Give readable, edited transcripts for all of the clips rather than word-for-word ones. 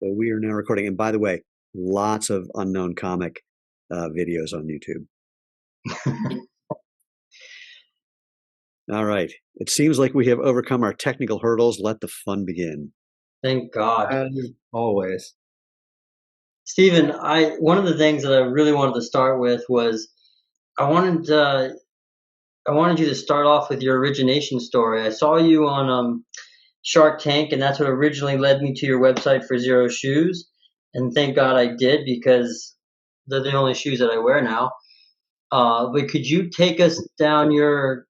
So we are now recording. And by the way, lots of unknown comic videos on YouTube. All right. It seems like we have overcome our technical hurdles. Let the fun begin. Thank God. As always. Steven, one of the things that I really wanted to start with was I wanted I wanted you to start off with your origination story. I saw you on Shark Tank, and that's what originally led me to your website for Xero Shoes. And thank God I did, because they're the only shoes that I wear now. But could you take us down your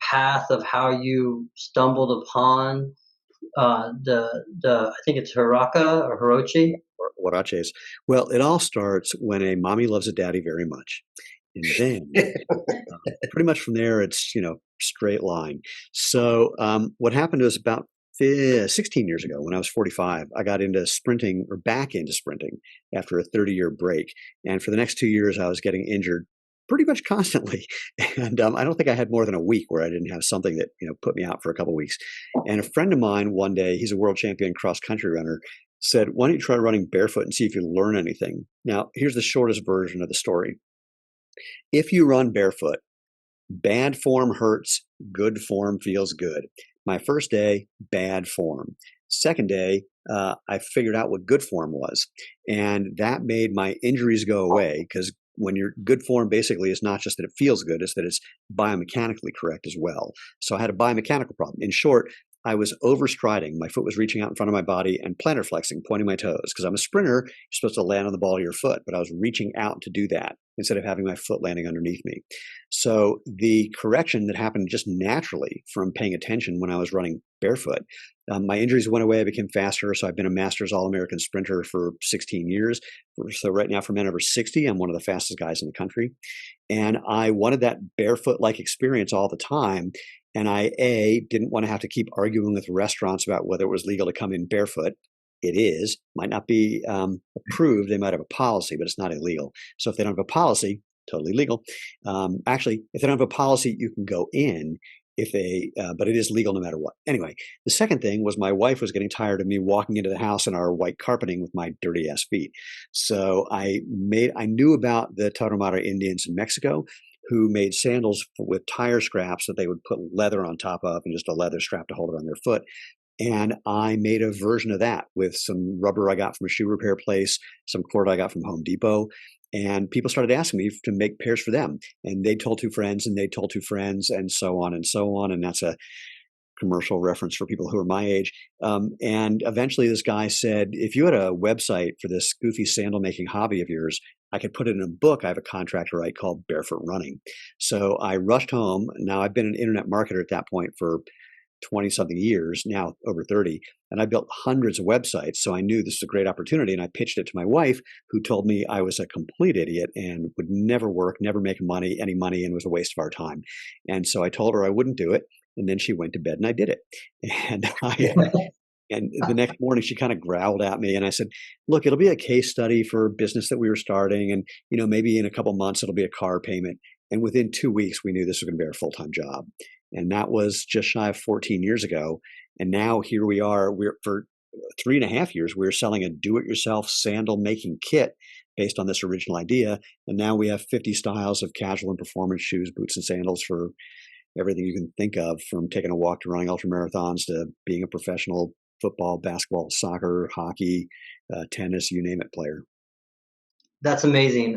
path of how you stumbled upon I think it's Haraka or Hirochi? Huaraches. Well, it all starts when a mommy loves a daddy very much. And then pretty much from there, it's, straight line. So what happened was about 16 years ago, when I was 45, I got into sprinting, or back into sprinting, after a 30-year break. And for the next 2 years, I was getting injured pretty much constantly. And I don't think I had more than a week where I didn't have something that, put me out for a couple of weeks. And a friend of mine one day, he's a world champion cross-country runner, said, why don't you try running barefoot and see if you learn anything? Now, here's the shortest version of the story. If you run barefoot, bad form hurts, good form feels good. My first day, bad form. Second day, I figured out what good form was. And that made my injuries go away, because when you're good form, basically, it's not just that it feels good, it's that it's biomechanically correct as well. So I had a biomechanical problem. In short, I was overstriding. My foot was reaching out in front of my body and plantar flexing, pointing my toes. Because I'm a sprinter, you're supposed to land on the ball of your foot, but I was reaching out to do that instead of having my foot landing underneath me. So the correction that happened just naturally from paying attention when I was running barefoot, my injuries went away. I became faster. So I've been a Masters All-American sprinter for 16 years. So right now, for men over 60, I'm one of the fastest guys in the country. And I wanted that barefoot-like experience all the time. And I, didn't want to have to keep arguing with restaurants about whether it was legal to come in barefoot. It is. Might not be approved. They might have a policy, but it's not illegal. So if they don't have a policy, totally legal. Actually, if they don't have a policy, you can go in but it is legal no matter what. Anyway, the second thing was my wife was getting tired of me walking into the house in our white carpeting with my dirty ass feet. So I knew about the Tarahumura Indians in Mexico, who made sandals with tire scraps that they would put leather on top of and just a leather strap to hold it on their foot. And I made a version of that with some rubber I got from a shoe repair place, some cord I got from Home Depot. And people started asking me to make pairs for them. And they told two friends, and they told two friends, and so on and so on. And that's a commercial reference for people who are my age. And eventually this guy said, if you had a website for this goofy sandal making hobby of yours, I could put it in a book I have a contract to write called Barefoot Running. So I rushed home. Now I've been an internet marketer at that point for 20 something years, now over 30. And I built hundreds of websites. So I knew this was a great opportunity. And I pitched it to my wife, who told me I was a complete idiot and would never work, never make any money, and was a waste of our time. And so I told her I wouldn't do it. And then she went to bed and I did it. And and the next morning she kind of growled at me, and I said, look, it'll be a case study for business that we were starting. And, maybe in a couple months, it'll be a car payment. And within 2 weeks, we knew this was going to be our full-time job. And that was just shy of 14 years ago. And now here we are, for 3.5 years, we're selling a do-it-yourself sandal making kit based on this original idea. And now we have 50 styles of casual and performance shoes, boots and sandals for everything you can think of, from taking a walk to running ultramarathons to being a professional football, basketball, soccer, hockey, tennis, you name it, player. That's amazing.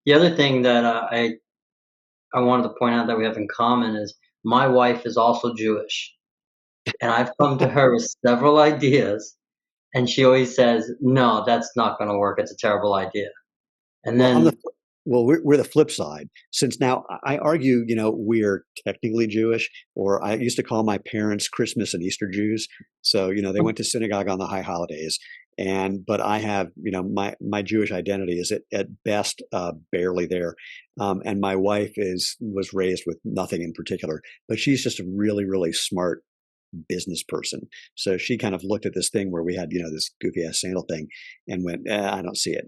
The other thing that I wanted to point out that we have in common is my wife is also Jewish. And I've come to her with several ideas, and she always says, no, that's not going to work. It's a terrible idea. And then we're the flip side. Since now I argue, we're technically Jewish, or I used to call my parents Christmas and Easter Jews. So, they went to synagogue on the high holidays. But I have, my Jewish identity is at best barely there. And my wife was raised with nothing in particular, but she's just a really, really smart business person. So she kind of looked at this thing where we had, this goofy ass sandal thing, and went, I don't see it.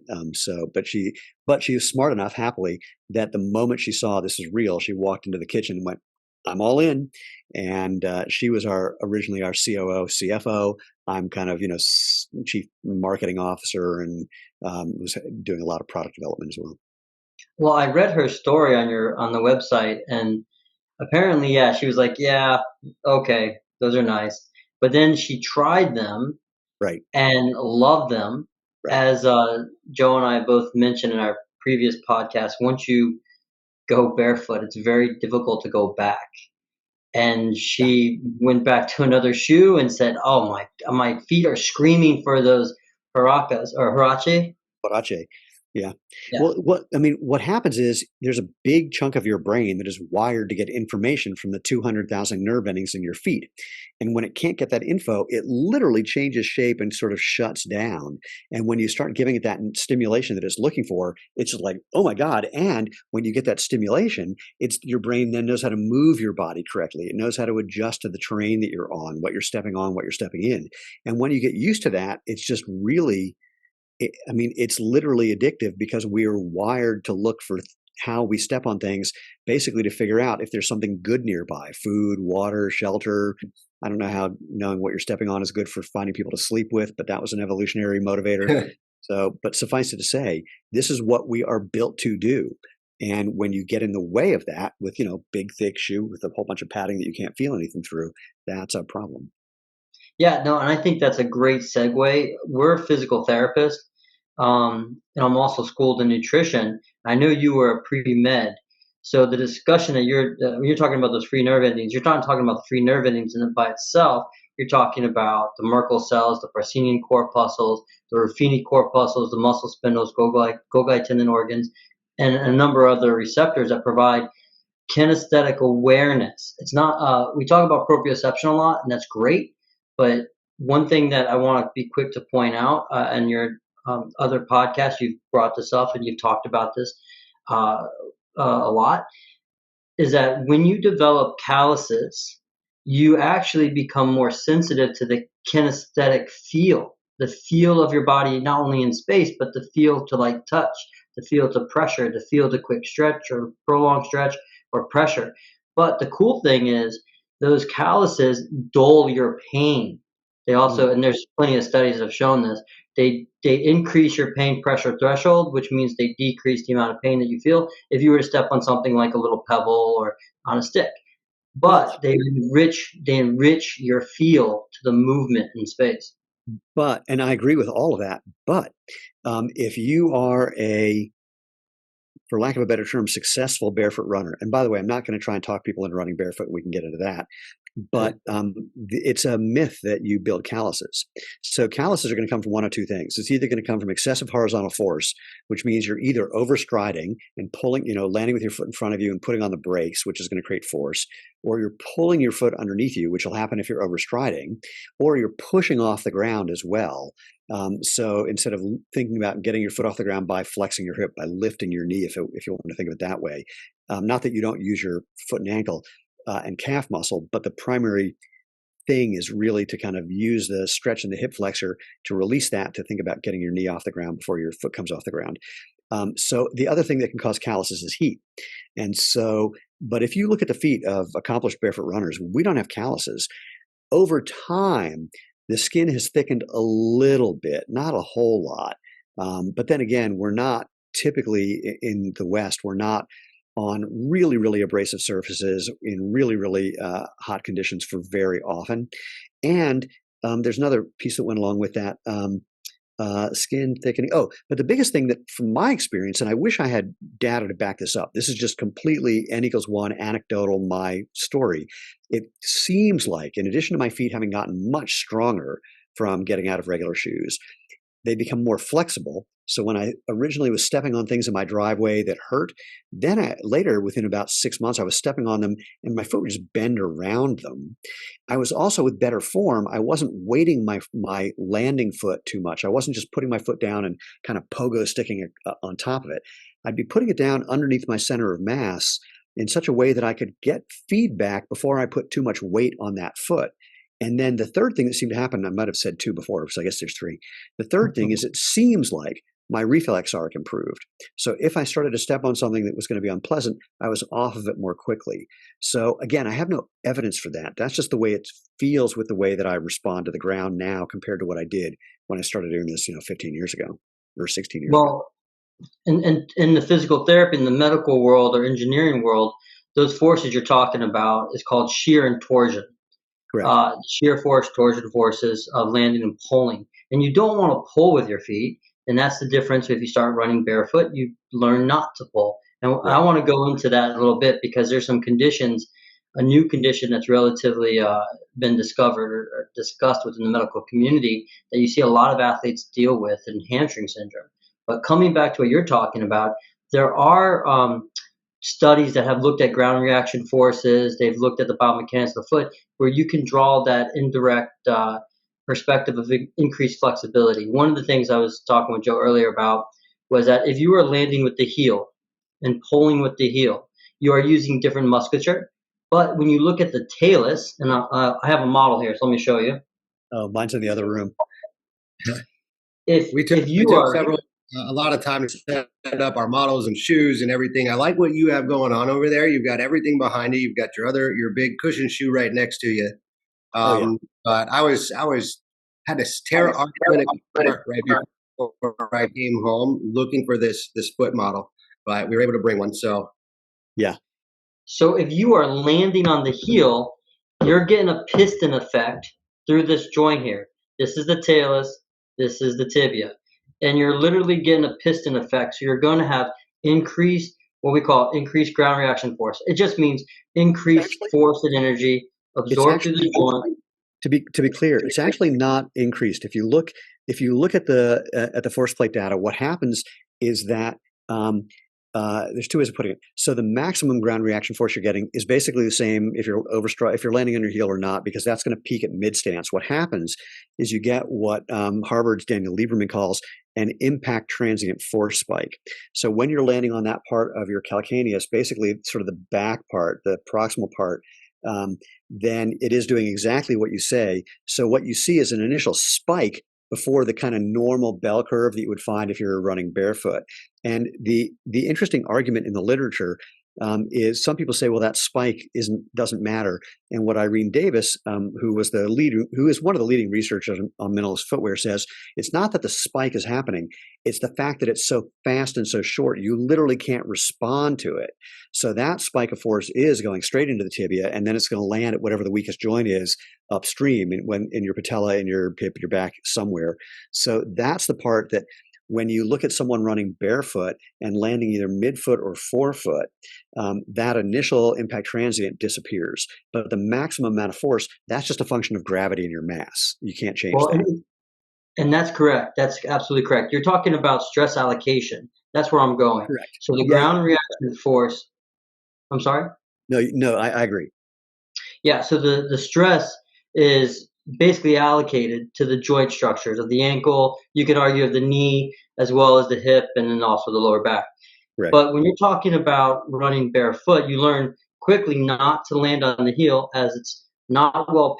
But she was smart enough, happily, that the moment she saw this is real, she walked into the kitchen and went, I'm all in. And she was originally our COO, CFO. I'm kind of, chief marketing officer, and was doing a lot of product development as well. Well, I read her story on the website, and apparently, yeah, she was like, yeah, okay, those are nice. But then she tried them Right, and loved them. right. As Joe and I both mentioned in our previous podcast, once you go barefoot, it's very difficult to go back. And Yeah, she went back to another shoe and said, "Oh my feet are screaming for those huaraches or huarache." huarache. Yeah. Yeah. Well, what happens is there's a big chunk of your brain that is wired to get information from the 200,000 nerve endings in your feet. And when it can't get that info, it literally changes shape and sort of shuts down. And when you start giving it that stimulation that it's looking for, it's just like, oh my God. And when you get that stimulation, it's your brain then knows how to move your body correctly. It knows how to adjust to the terrain that you're on, what you're stepping in. And when you get used to that, it's just really it's literally addictive because we are wired to look for how we step on things, basically to figure out if there's something good nearby: food, water, shelter. I don't know how knowing what you're stepping on is good for finding people to sleep with, but that was an evolutionary motivator. So, but suffice it to say, this is what we are built to do. And when you get in the way of that with, big, thick shoe with a whole bunch of padding that you can't feel anything through, that's a problem. Yeah, no, and I think that's a great segue. We're a physical therapist, and I'm also schooled in nutrition. I know you were a pre-med, so the discussion that when you're talking about those free nerve endings, you're not talking about the free nerve endings in and by itself. You're talking about the Merkel cells, the Pacinian corpuscles, the Ruffini corpuscles, the muscle spindles, Golgi tendon organs, and a number of other receptors that provide kinesthetic awareness. It's not we talk about proprioception a lot, and that's great. But one thing that I want to be quick to point out, in your other podcasts, you've brought this up and you've talked about this uh, a lot, is that when you develop calluses, you actually become more sensitive to the kinesthetic feel, the feel of your body, not only in space, but the feel to like touch, the feel to pressure, the feel to quick stretch or prolonged stretch or pressure. But the cool thing is those calluses dull your pain. They Mm. also, and there's plenty of studies that have shown this, they increase your pain pressure threshold, which means they decrease the amount of pain that you feel if you were to step on something like a little pebble or on a stick. Well, But they enrich your feel to the movement in space. and I agree with all of that. But if you are for lack of a better term, successful barefoot runner, and by the way, I'm not going to try and talk people into running barefoot. We can get into that. But it's a myth that you build calluses. So calluses are going to come from one of two things. It's either going to come from excessive horizontal force, which means you're either overstriding and pulling, landing with your foot in front of you and putting on the brakes, which is going to create force, or you're pulling your foot underneath you, which will happen if you're overstriding, or you're pushing off the ground as well. So instead of thinking about getting your foot off the ground by flexing your hip, by lifting your knee, if you want to think of it that way, not that you don't use your foot and ankle and calf muscle, but the primary thing is really to kind of use the stretch in the hip flexor to release that, to think about getting your knee off the ground before your foot comes off the ground. So the other thing that can cause calluses is heat. And so, but if you look at the feet of accomplished barefoot runners, we don't have calluses. Over time, the skin has thickened a little bit, not a whole lot. But then again, we're not typically in the West, we're not on really, really abrasive surfaces in really, really hot conditions for very often. And there's another piece that went along with that. Skin thickening. Oh, but the biggest thing that, from my experience, and I wish I had data to back this up, this is just completely N=1 anecdotal, my story. It seems like, in addition to my feet having gotten much stronger from getting out of regular shoes, they become more flexible. So when I originally was stepping on things in my driveway that hurt, then later, within about 6 months, I was stepping on them and my foot would just bend around them. I was also, with better form, I wasn't weighting my landing foot too much. I wasn't just putting my foot down and kind of pogo sticking it on top of it. I'd be putting it down underneath my center of mass in such a way that I could get feedback before I put too much weight on that foot. And then the third thing that seemed to happen, I might have said two before, so I guess there's three. The third thing is, it seems like my reflex arc improved. So if I started to step on something that was going to be unpleasant, I was off of it more quickly. So again, I have no evidence for that. That's just the way it feels with the way that I respond to the ground now compared to what I did when I started doing this, 15 years ago or 16 years ago. Well, in the physical therapy, in the medical world or engineering world, those forces you're talking about is called shear and torsion. Correct. Shear force, torsion forces of landing and pulling. And you don't want to pull with your feet. And that's the difference. If you start running barefoot, you learn not to pull. And Right. I want to go into that a little bit because there's some conditions, a new condition that's relatively been discovered or discussed within the medical community that you see a lot of athletes deal with in hamstring syndrome. But coming back to what you're talking about, there are studies that have looked at ground reaction forces. They've looked at the biomechanics of the foot, where you can draw that indirect perspective of increased flexibility. One of the things I was talking with Joe earlier about was that if you are landing with the heel and pulling with the heel, you are using different musculature. But when you look at the talus, and I have a model here, so let me show you. Oh, mine's in the other room. If We took if you are a lot of time to set up our models and shoes and everything. I like what you have going on over there. You've got everything behind you. You've got your big cushion shoe right next to you. Oh, yeah. But I had to tear our clinic apart right before I came home looking for this foot model, but we were able to bring one. So Yeah. So if you are landing on the heel, you're getting a piston effect through this joint here. This is the talus, this is the tibia. And you're literally getting a piston effect. So you're going to have increased, what we call increased ground reaction force. It just means increased Actually, force and energy it's absorbed through actually the joint. to be clear, it's actually not increased. If you look at the force plate data, what happens is that there's two ways of putting it. So the maximum ground reaction force you're getting is basically the same if you're landing on your heel or not, because that's going to peak at mid stance. What happens is you get what Harvard's Daniel Lieberman calls an impact transient force spike. So when you're landing on that part of your calcaneus, basically sort of the back part, the proximal part, then it is doing exactly what you say. So what you see is an initial spike before the kind of normal bell curve that you would find if you're running barefoot. And the interesting argument in the literature is some people say, well, that spike doesn't matter. And what Irene Davis, who is one of the leading researchers on minimalist footwear, says it's not that the spike is happening; it's the fact that it's so fast and so short, you literally can't respond to it. So that spike of force is going straight into the tibia, and then it's going to land at whatever the weakest joint is upstream, in your patella, in your hip, your back, somewhere. So that's the part that, when you look at someone running barefoot and landing either midfoot or forefoot, that initial impact transient disappears. But the maximum amount of force, that's just a function of gravity in your mass. You can't change Well, that. and that's correct. That's absolutely correct. You're talking about stress allocation. That's where I'm going. Correct. So the Yeah. ground reaction force, I'm sorry? No, I agree. Yeah, so the stress is basically allocated to the joint structures of the ankle. You could argue of the knee as well as the hip and then also the lower back. Correct. But when you're talking about running barefoot, you learn quickly not to land on the heel as it's not well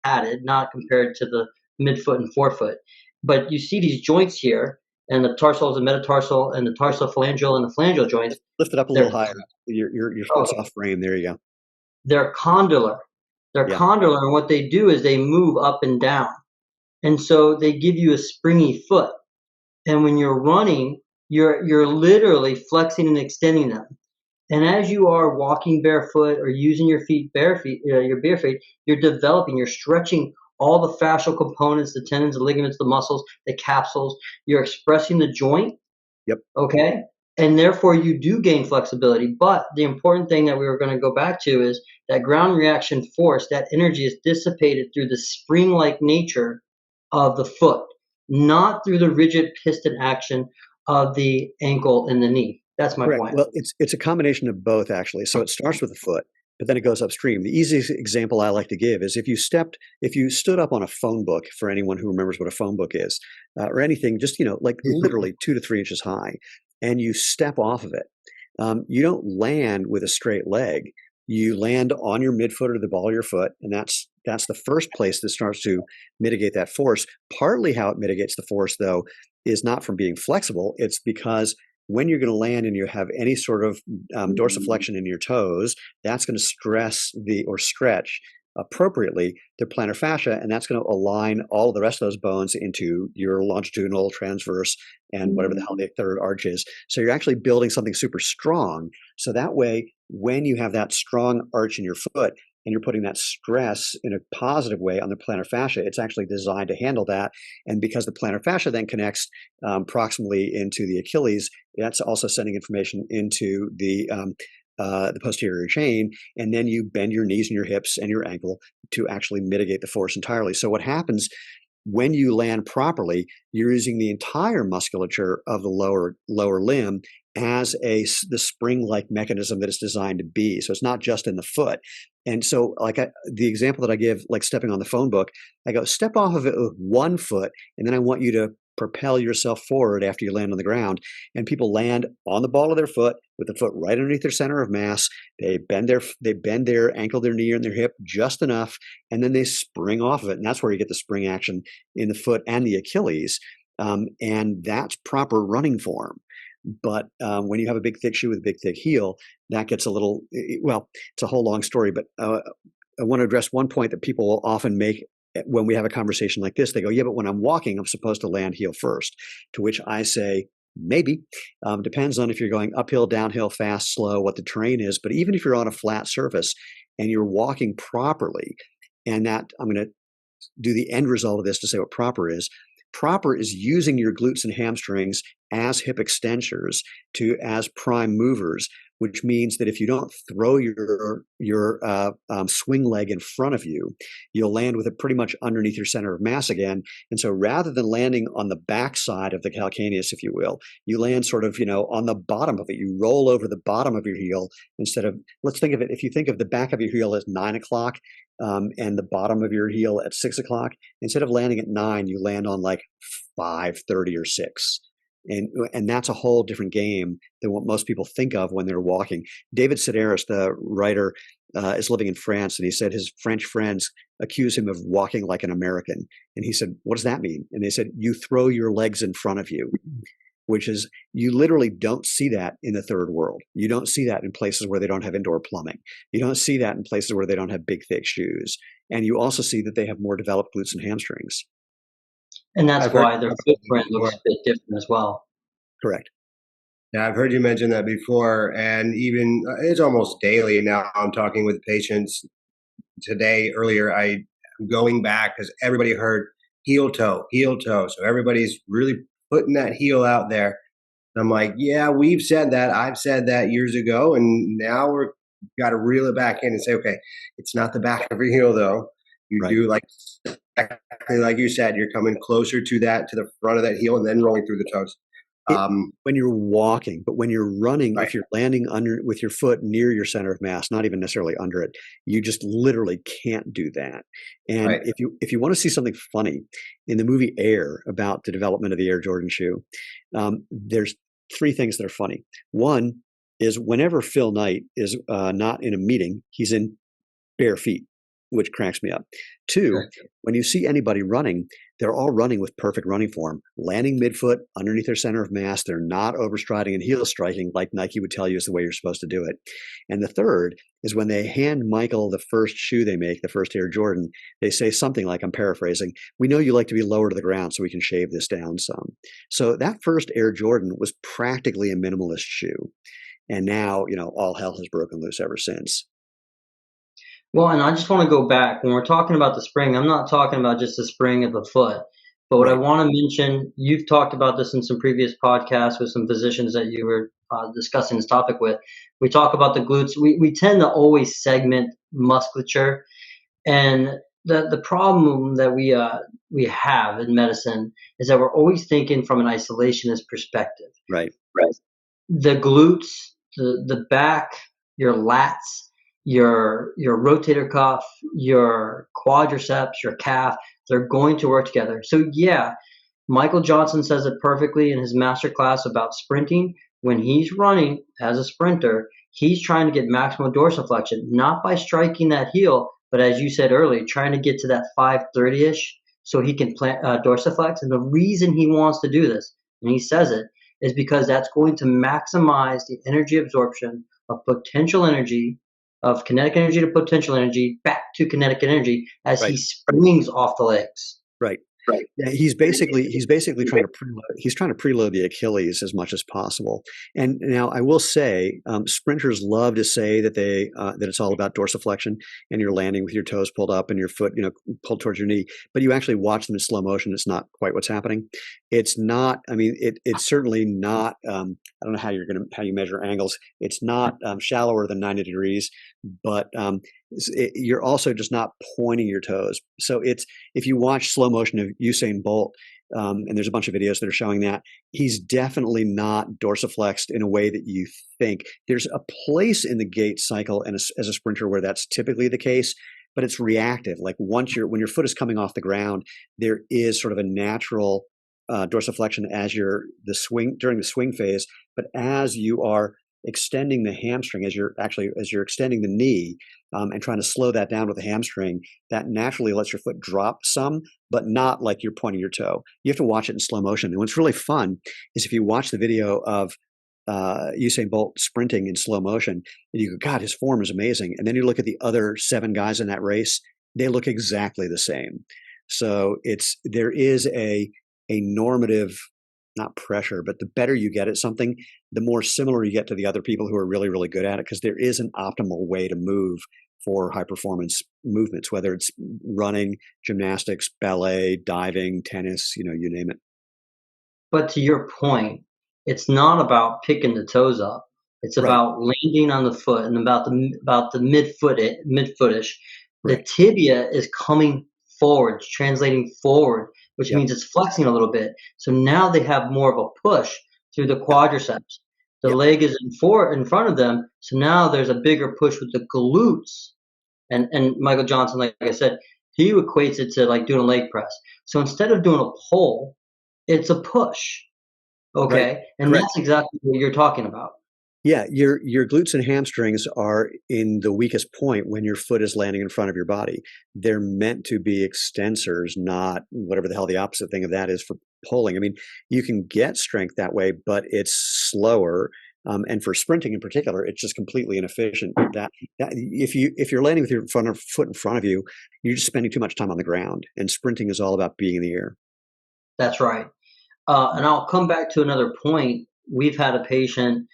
padded, not compared to the midfoot and forefoot. But you see these joints here, and the tarsals and metatarsal and the tarsophalangeal and the phalangeal joints. Lift it up a They're little higher. Your foot's off frame. There you go. they're condylar. They're Yeah. condylar, and what they do is they move up and down. And so they give you a springy foot. And when you're running, you're literally flexing and extending them. And as you are walking barefoot or using your your bare feet, you're stretching all the fascial components, the tendons, the ligaments, the muscles, the capsules. You're expressing the joint. Yep. Okay. And therefore you do gain flexibility. But the important thing that we were going to go back to is that ground reaction force, that energy is dissipated through the spring-like nature of the foot, not through the rigid piston action of the ankle and the knee. That's my Correct. point. Well, it's a combination of both, actually. So it starts with the foot, but then it goes upstream. The easiest example I like to give is if you stood up on a phone book, for anyone who remembers what a phone book is, or anything, just like literally 2 to 3 inches high, and you step off of it, you don't land with a straight leg. You land on your midfoot or the ball of your foot, and that's the first place that starts to mitigate that force. Partly how it mitigates the force, though, is not from being flexible. It's because when you're going to land and you have any sort of dorsiflexion in your toes, that's going to stress or stretch appropriately the plantar fascia, and that's going to align all of the rest of those bones into your longitudinal, transverse, and whatever the hell the third arch is. So you're actually building something super strong. So that way, when you have that strong arch in your foot and you're putting that stress in a positive way on the plantar fascia, it's actually designed to handle that. And because the plantar fascia then connects proximally into the Achilles, that's also sending information into the posterior chain, and then you bend your knees and your hips and your ankle to actually mitigate the force entirely. So what happens when you land properly, you're using the entire musculature of the lower limb as the spring-like mechanism that it's designed to be. So it's not just in the foot. And so the example that I give, like stepping on the phone book, I go, step off of it with one foot, and then I want you to propel yourself forward after you land on the ground. And people land on the ball of their foot with the foot right underneath their center of mass. They bend their ankle, their knee, and their hip just enough, and then they spring off of it. And that's where you get the spring action in the foot and the Achilles. And that's proper running form. But when you have a big, thick shoe with a big, thick heel, that gets a little, well, it's a whole long story. But I want to address one point that people will often make when we have a conversation like this. They go, yeah, but when I'm walking, I'm supposed to land heel first. To which I say, maybe. Depends on if you're going uphill, downhill, fast, slow, what the terrain is. But even if you're on a flat surface and you're walking properly, and that I'm going to do the end result of this to say what proper is. Proper is using your glutes and hamstrings as hip extensors as prime movers, which means that if you don't throw your swing leg in front of you, you'll land with it pretty much underneath your center of mass again. And so rather than landing on the backside of the calcaneus, if you will, you land sort of, on the bottom of it. You roll over the bottom of your heel instead of, let's think of it, if you think of the back of your heel as 9 o'clock and the bottom of your heel at 6 o'clock, instead of landing at 9, you land on like 5:30 or 6. And that's a whole different game than what most people think of when they're walking. David Sedaris, the writer, is living in France, and he said his French friends accuse him of walking like an American. And he said, what does that mean? And they said, you throw your legs in front of you, which is, you literally don't see that in the third world. You don't see that in places where they don't have indoor plumbing. You don't see that in places where they don't have big, thick shoes. And you also see that they have more developed glutes and hamstrings. And that's why their footprint looks a bit different as well. Correct. Yeah, I've heard you mention that before, and even it's almost daily now. I'm talking with patients earlier. I'm going back because everybody heard heel toe. So everybody's really putting that heel out there. And I'm like, yeah, we've said that. I've said that years ago, and now we're got to reel it back in and say, okay, it's not the back of your heel though. You do exactly like you said, you're coming closer to the front of that heel and then rolling through the toes. When you're walking, but when you're running, if you're landing with your foot near your center of mass, not even necessarily under it, you just literally can't do that. And if you want to see something funny, in the movie Air, about the development of the Air Jordan shoe, there's 3 things that are funny. One is whenever Phil Knight is not in a meeting, he's in bare feet, which cracks me up. 2, when you see anybody running, they're all running with perfect running form, landing midfoot underneath their center of mass. They're not overstriding and heel striking like Nike would tell you is the way you're supposed to do it. And the third is when they hand Michael the first shoe they make, the first Air Jordan, they say something like, I'm paraphrasing, we know you like to be lower to the ground so we can shave this down some. So that first Air Jordan was practically a minimalist shoe. And now, all hell has broken loose ever since. Well, and I just want to go back. When we're talking about the spring, I'm not talking about just the spring of the foot. But what I want to mention, you've talked about this in some previous podcasts with some physicians that you were discussing this topic with. We talk about the glutes. We tend to always segment musculature. And the problem that we have in medicine is that we're always thinking from an isolationist perspective. Right. The glutes, the back, your lats, your rotator cuff, your quadriceps, your calf, they're going to work together. So yeah, Michael Johnson says it perfectly in his master class about sprinting. When he's running as a sprinter, he's trying to get maximum dorsiflexion, not by striking that heel, but as you said earlier, trying to get to that 5:30-ish so he can dorsiflex. And the reason he wants to do this, and he says it, is because that's going to maximize the energy absorption of potential energy, of kinetic energy to potential energy back to kinetic energy as he Right. springs off the legs. Right. Right. Yeah, he's basically trying to preload the Achilles as much as possible. And now I will say, sprinters love to say that that it's all about dorsiflexion and you're landing with your toes pulled up and your foot pulled towards your knee. But you actually watch them in slow motion. It's not quite what's happening. It's not. I mean, it's certainly not. I don't know how you measure angles. It's not shallower than 90 degrees, but you're also just not pointing your toes. So if you watch slow motion of Usain Bolt, and there's a bunch of videos that are showing that, he's definitely not dorsiflexed in a way that you think. There's a place in the gait cycle and as a sprinter where that's typically the case, but it's reactive. Like when your foot is coming off the ground, there is sort of a natural dorsiflexion during the swing phase, but as you are extending the hamstring, as you're extending the knee and trying to slow that down with the hamstring, that naturally lets your foot drop some, but not like you're pointing your toe. You have to watch it in slow motion. And what's really fun is if you watch the video of Usain Bolt sprinting in slow motion, and you go, God, his form is amazing. And then you look at the other 7 guys in that race, they look exactly the same. So there is a normative, not pressure, but the better you get at something, the more similar you get to the other people who are really, really good at it, because there is an optimal way to move for high performance movements, whether it's running, gymnastics, ballet, diving, tennis, you name it. But to your point, it's not about picking the toes up. It's Right. about landing on the foot and about the midfootish. The Right. tibia is coming forward, it's translating forward, which Yep. means it's flexing a little bit. So now they have more of a push through the quadriceps. The Yep. leg is in front of them, so now there's a bigger push with the glutes. And Michael Johnson, like I said, he equates it to like doing a leg press. So instead of doing a pull, it's a push. Right. Okay, and Correct. that's exactly what you're talking about. Yeah, your glutes and hamstrings are in the weakest point when your foot is landing in front of your body. They're meant to be extensors, not whatever the hell the opposite thing of that is for pulling. I mean, you can get strength that way, but it's slower. And for sprinting in particular, it's just completely inefficient. That if you're landing with your foot in front of you, you're just spending too much time on the ground. And sprinting is all about being in the air. That's right. And I'll come back to another point. We've had a patient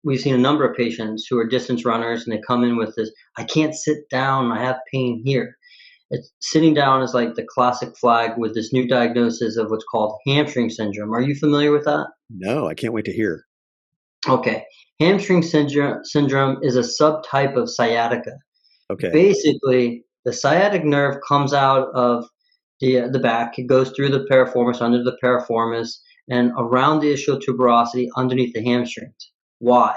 we've seen a number of patients who are distance runners, and they come in with this, I can't sit down, I have pain here. Sitting down is like the classic flag with this new diagnosis of what's called hamstring syndrome. Are you familiar with that? No, I can't wait to hear. Okay. Hamstring syndrome is a subtype of sciatica. Okay. Basically, the sciatic nerve comes out of the back. It goes through the piriformis, under the piriformis, and around the ischial tuberosity underneath the hamstrings. Why?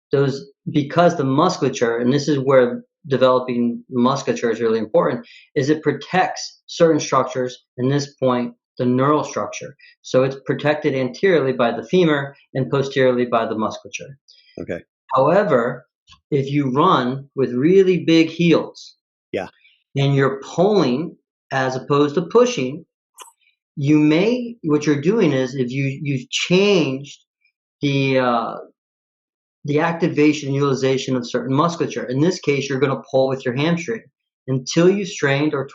Because the musculature, and this is where developing musculature is really important, is it protects certain structures, in this point, the neural structure. So it's protected anteriorly by the femur and posteriorly by the musculature. Okay. However, if you run with really big heels, yeah, and you're pulling as opposed to pushing, what you're doing is if you've changed the activation and utilization of certain musculature. In this case, you're going to pull with your hamstring until you strained or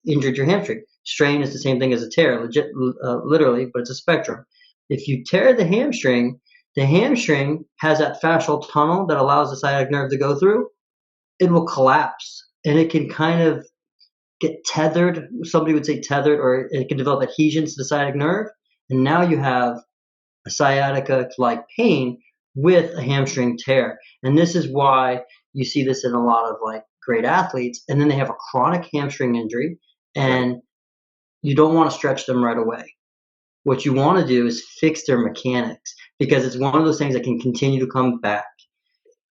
injured your hamstring. Strain is the same thing as a tear, literally, but it's a spectrum. If you tear the hamstring has that fascial tunnel that allows the sciatic nerve to go through. It will collapse, and it can kind of get tethered. Somebody would say tethered, or it can develop adhesions to the sciatic nerve. And now you have a sciatica-like pain with a hamstring tear. And this is why you see this in a lot of like great athletes. And then they have a chronic hamstring injury, and you don't want to stretch them right away. What you want to do is fix their mechanics, because it's one of those things that can continue to come back.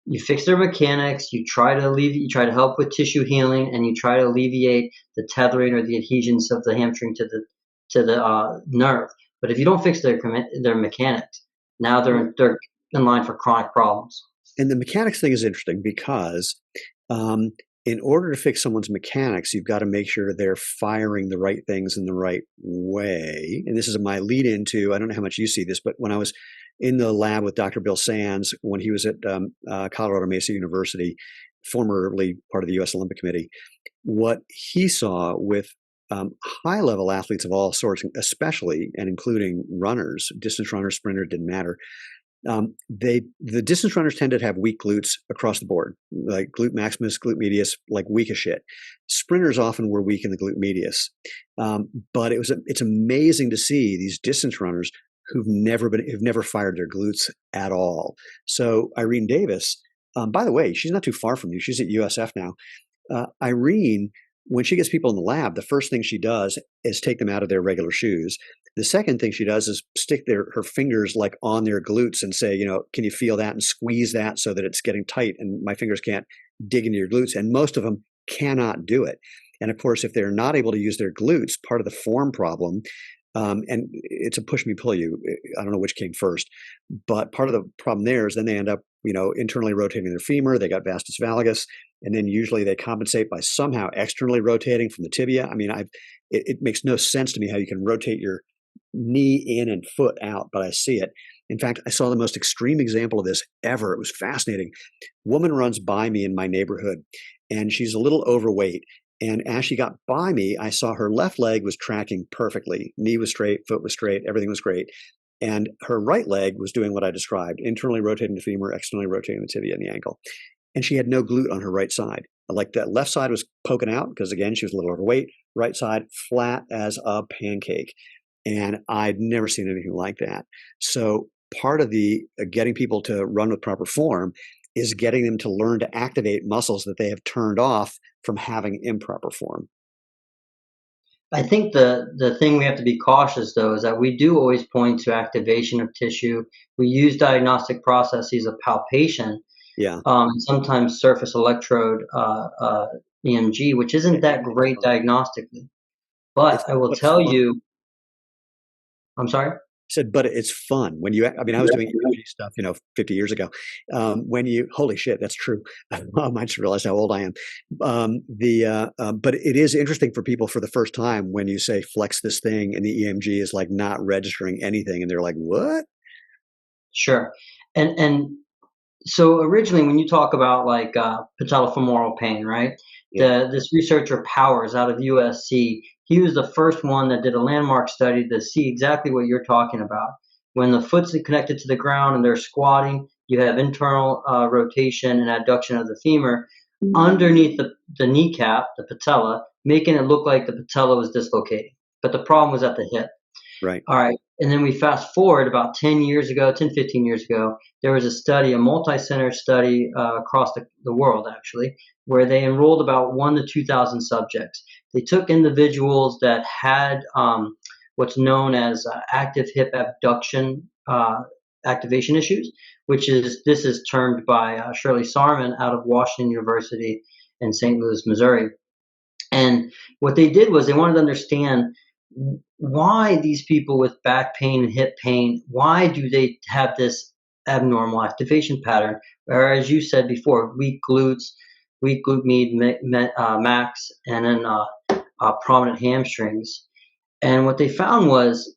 You fix their mechanics, you try to help with tissue healing, and you try to alleviate the tethering or the adhesions of the hamstring to the nerve. But if you don't fix their mechanics, now they're in line for chronic problems. And the mechanics thing is interesting because in order to fix someone's mechanics, you've got to make sure they're firing the right things in the right way. And this is my lead into, I don't know how much you see this, but when I was in the lab with Dr. Bill Sands, when he was at Colorado Mesa University, formerly part of the U.S. Olympic Committee, what he saw with high-level athletes of all sorts, especially and including runners, distance runners, sprinters, didn't matter. The distance runners tended to have weak glutes across the board, like glute maximus, glute medius, like weak as shit. Sprinters often were weak in the glute medius, but it's amazing to see these distance runners who've never fired their glutes at all. So Irene Davis, by the way, she's not too far from you. She's at USF now. Irene, when she gets people in the lab, the first thing she does is take them out of their regular shoes. The second thing she does is stick her fingers like on their glutes and say, can you feel that, and squeeze that so that it's getting tight and my fingers can't dig into your glutes. And most of them cannot do it. And of course, if they're not able to use their glutes, part of the form problem, and it's a push me, pull you, I don't know which came first, but part of the problem there is then they end up, internally rotating their femur. They got vastus valgus. And then usually they compensate by somehow externally rotating from the tibia. I mean, it makes no sense to me how you can rotate your knee in and foot out, but I see it. In fact, I saw the most extreme example of this ever. It was fascinating. Woman runs by me in my neighborhood, and she's a little overweight. And as she got by me, I saw her left leg was tracking perfectly. Knee was straight, foot was straight, everything was great. And her right leg was doing what I described, internally rotating the femur, externally rotating the tibia and the ankle. And she had no glute on her right side. Like that left side was poking out because, again, she was a little overweight. Right side, flat as a pancake. And I'd never seen anything like that. So part of the getting people to run with proper form is getting them to learn to activate muscles that they have turned off from having improper form. I think the thing we have to be cautious, though, is that we do always point to activation of tissue. We use diagnostic processes of palpation, sometimes surface electrode EMG, which isn't that great diagnostically. But I will tell you, I'm sorry? I said, but it's fun when I was doing EMG stuff, 50 years ago. Holy shit, that's true. I just realized how old I am. But it is interesting for people for the first time when you say flex this thing and the EMG is like not registering anything, and they're like, what? Sure. And so originally, when you talk about like patellofemoral pain, right? Yeah. This researcher Powers out of USC, he was the first one that did a landmark study to see exactly what you're talking about. When the foot's connected to the ground and they're squatting, you have internal rotation and adduction of the femur underneath the kneecap, the patella, making it look like the patella was dislocating. But the problem was at the hip. Right. All right. And then we fast forward about 15 years ago, there was a study, a multi-center study across the world, actually, where they enrolled about 1,000 to 2,000 subjects. They took individuals that had what's known as active hip abduction activation issues, this is termed by Shirley Sarman out of Washington University in St. Louis, Missouri. And what they did was they wanted to understand why these people with back pain and hip pain, why do they have this abnormal activation pattern? Or as you said before, weak glute med, max, and then prominent hamstrings. And what they found was,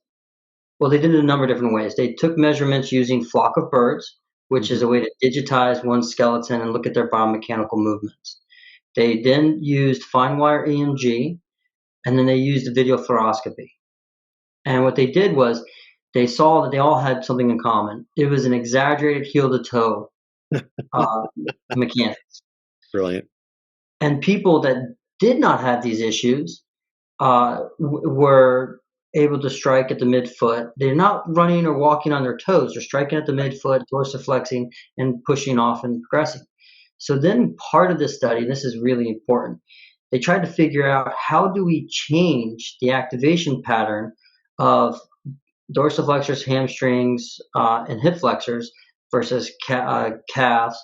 well, they did it a number of different ways. They took measurements using flock of birds, which is a way to digitize one's skeleton and look at their biomechanical movements. They then used fine wire EMG, and then they used a video fluoroscopy. And what they did was they saw that they all had something in common. It was an exaggerated heel-to-toe mechanics. Brilliant. And people that did not have these issues were able to strike at the midfoot. They're not running or walking on their toes. They're striking at the midfoot, dorsiflexing, and pushing off and progressing. So then part of this study, and this is really important, they tried to figure out how do we change the activation pattern of dorsiflexors, hamstrings, and hip flexors versus calves,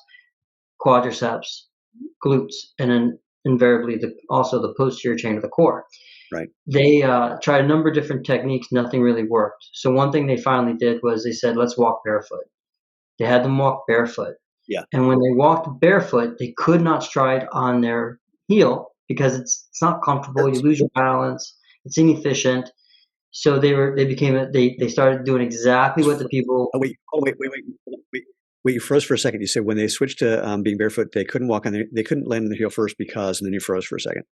quadriceps, glutes, and then invariably also the posterior chain of the core. Right. They tried a number of different techniques. Nothing really worked. So one thing they finally did was they said, let's walk barefoot. They had them walk barefoot. Yeah. And when they walked barefoot, they could not stride on their heel because it's not comfortable. You lose your balance. It's inefficient. So they started doing exactly what the people. Oh, wait, you froze for a second. You said when they switched to being barefoot, they couldn't they couldn't land on the heel first because, and then you froze for a second.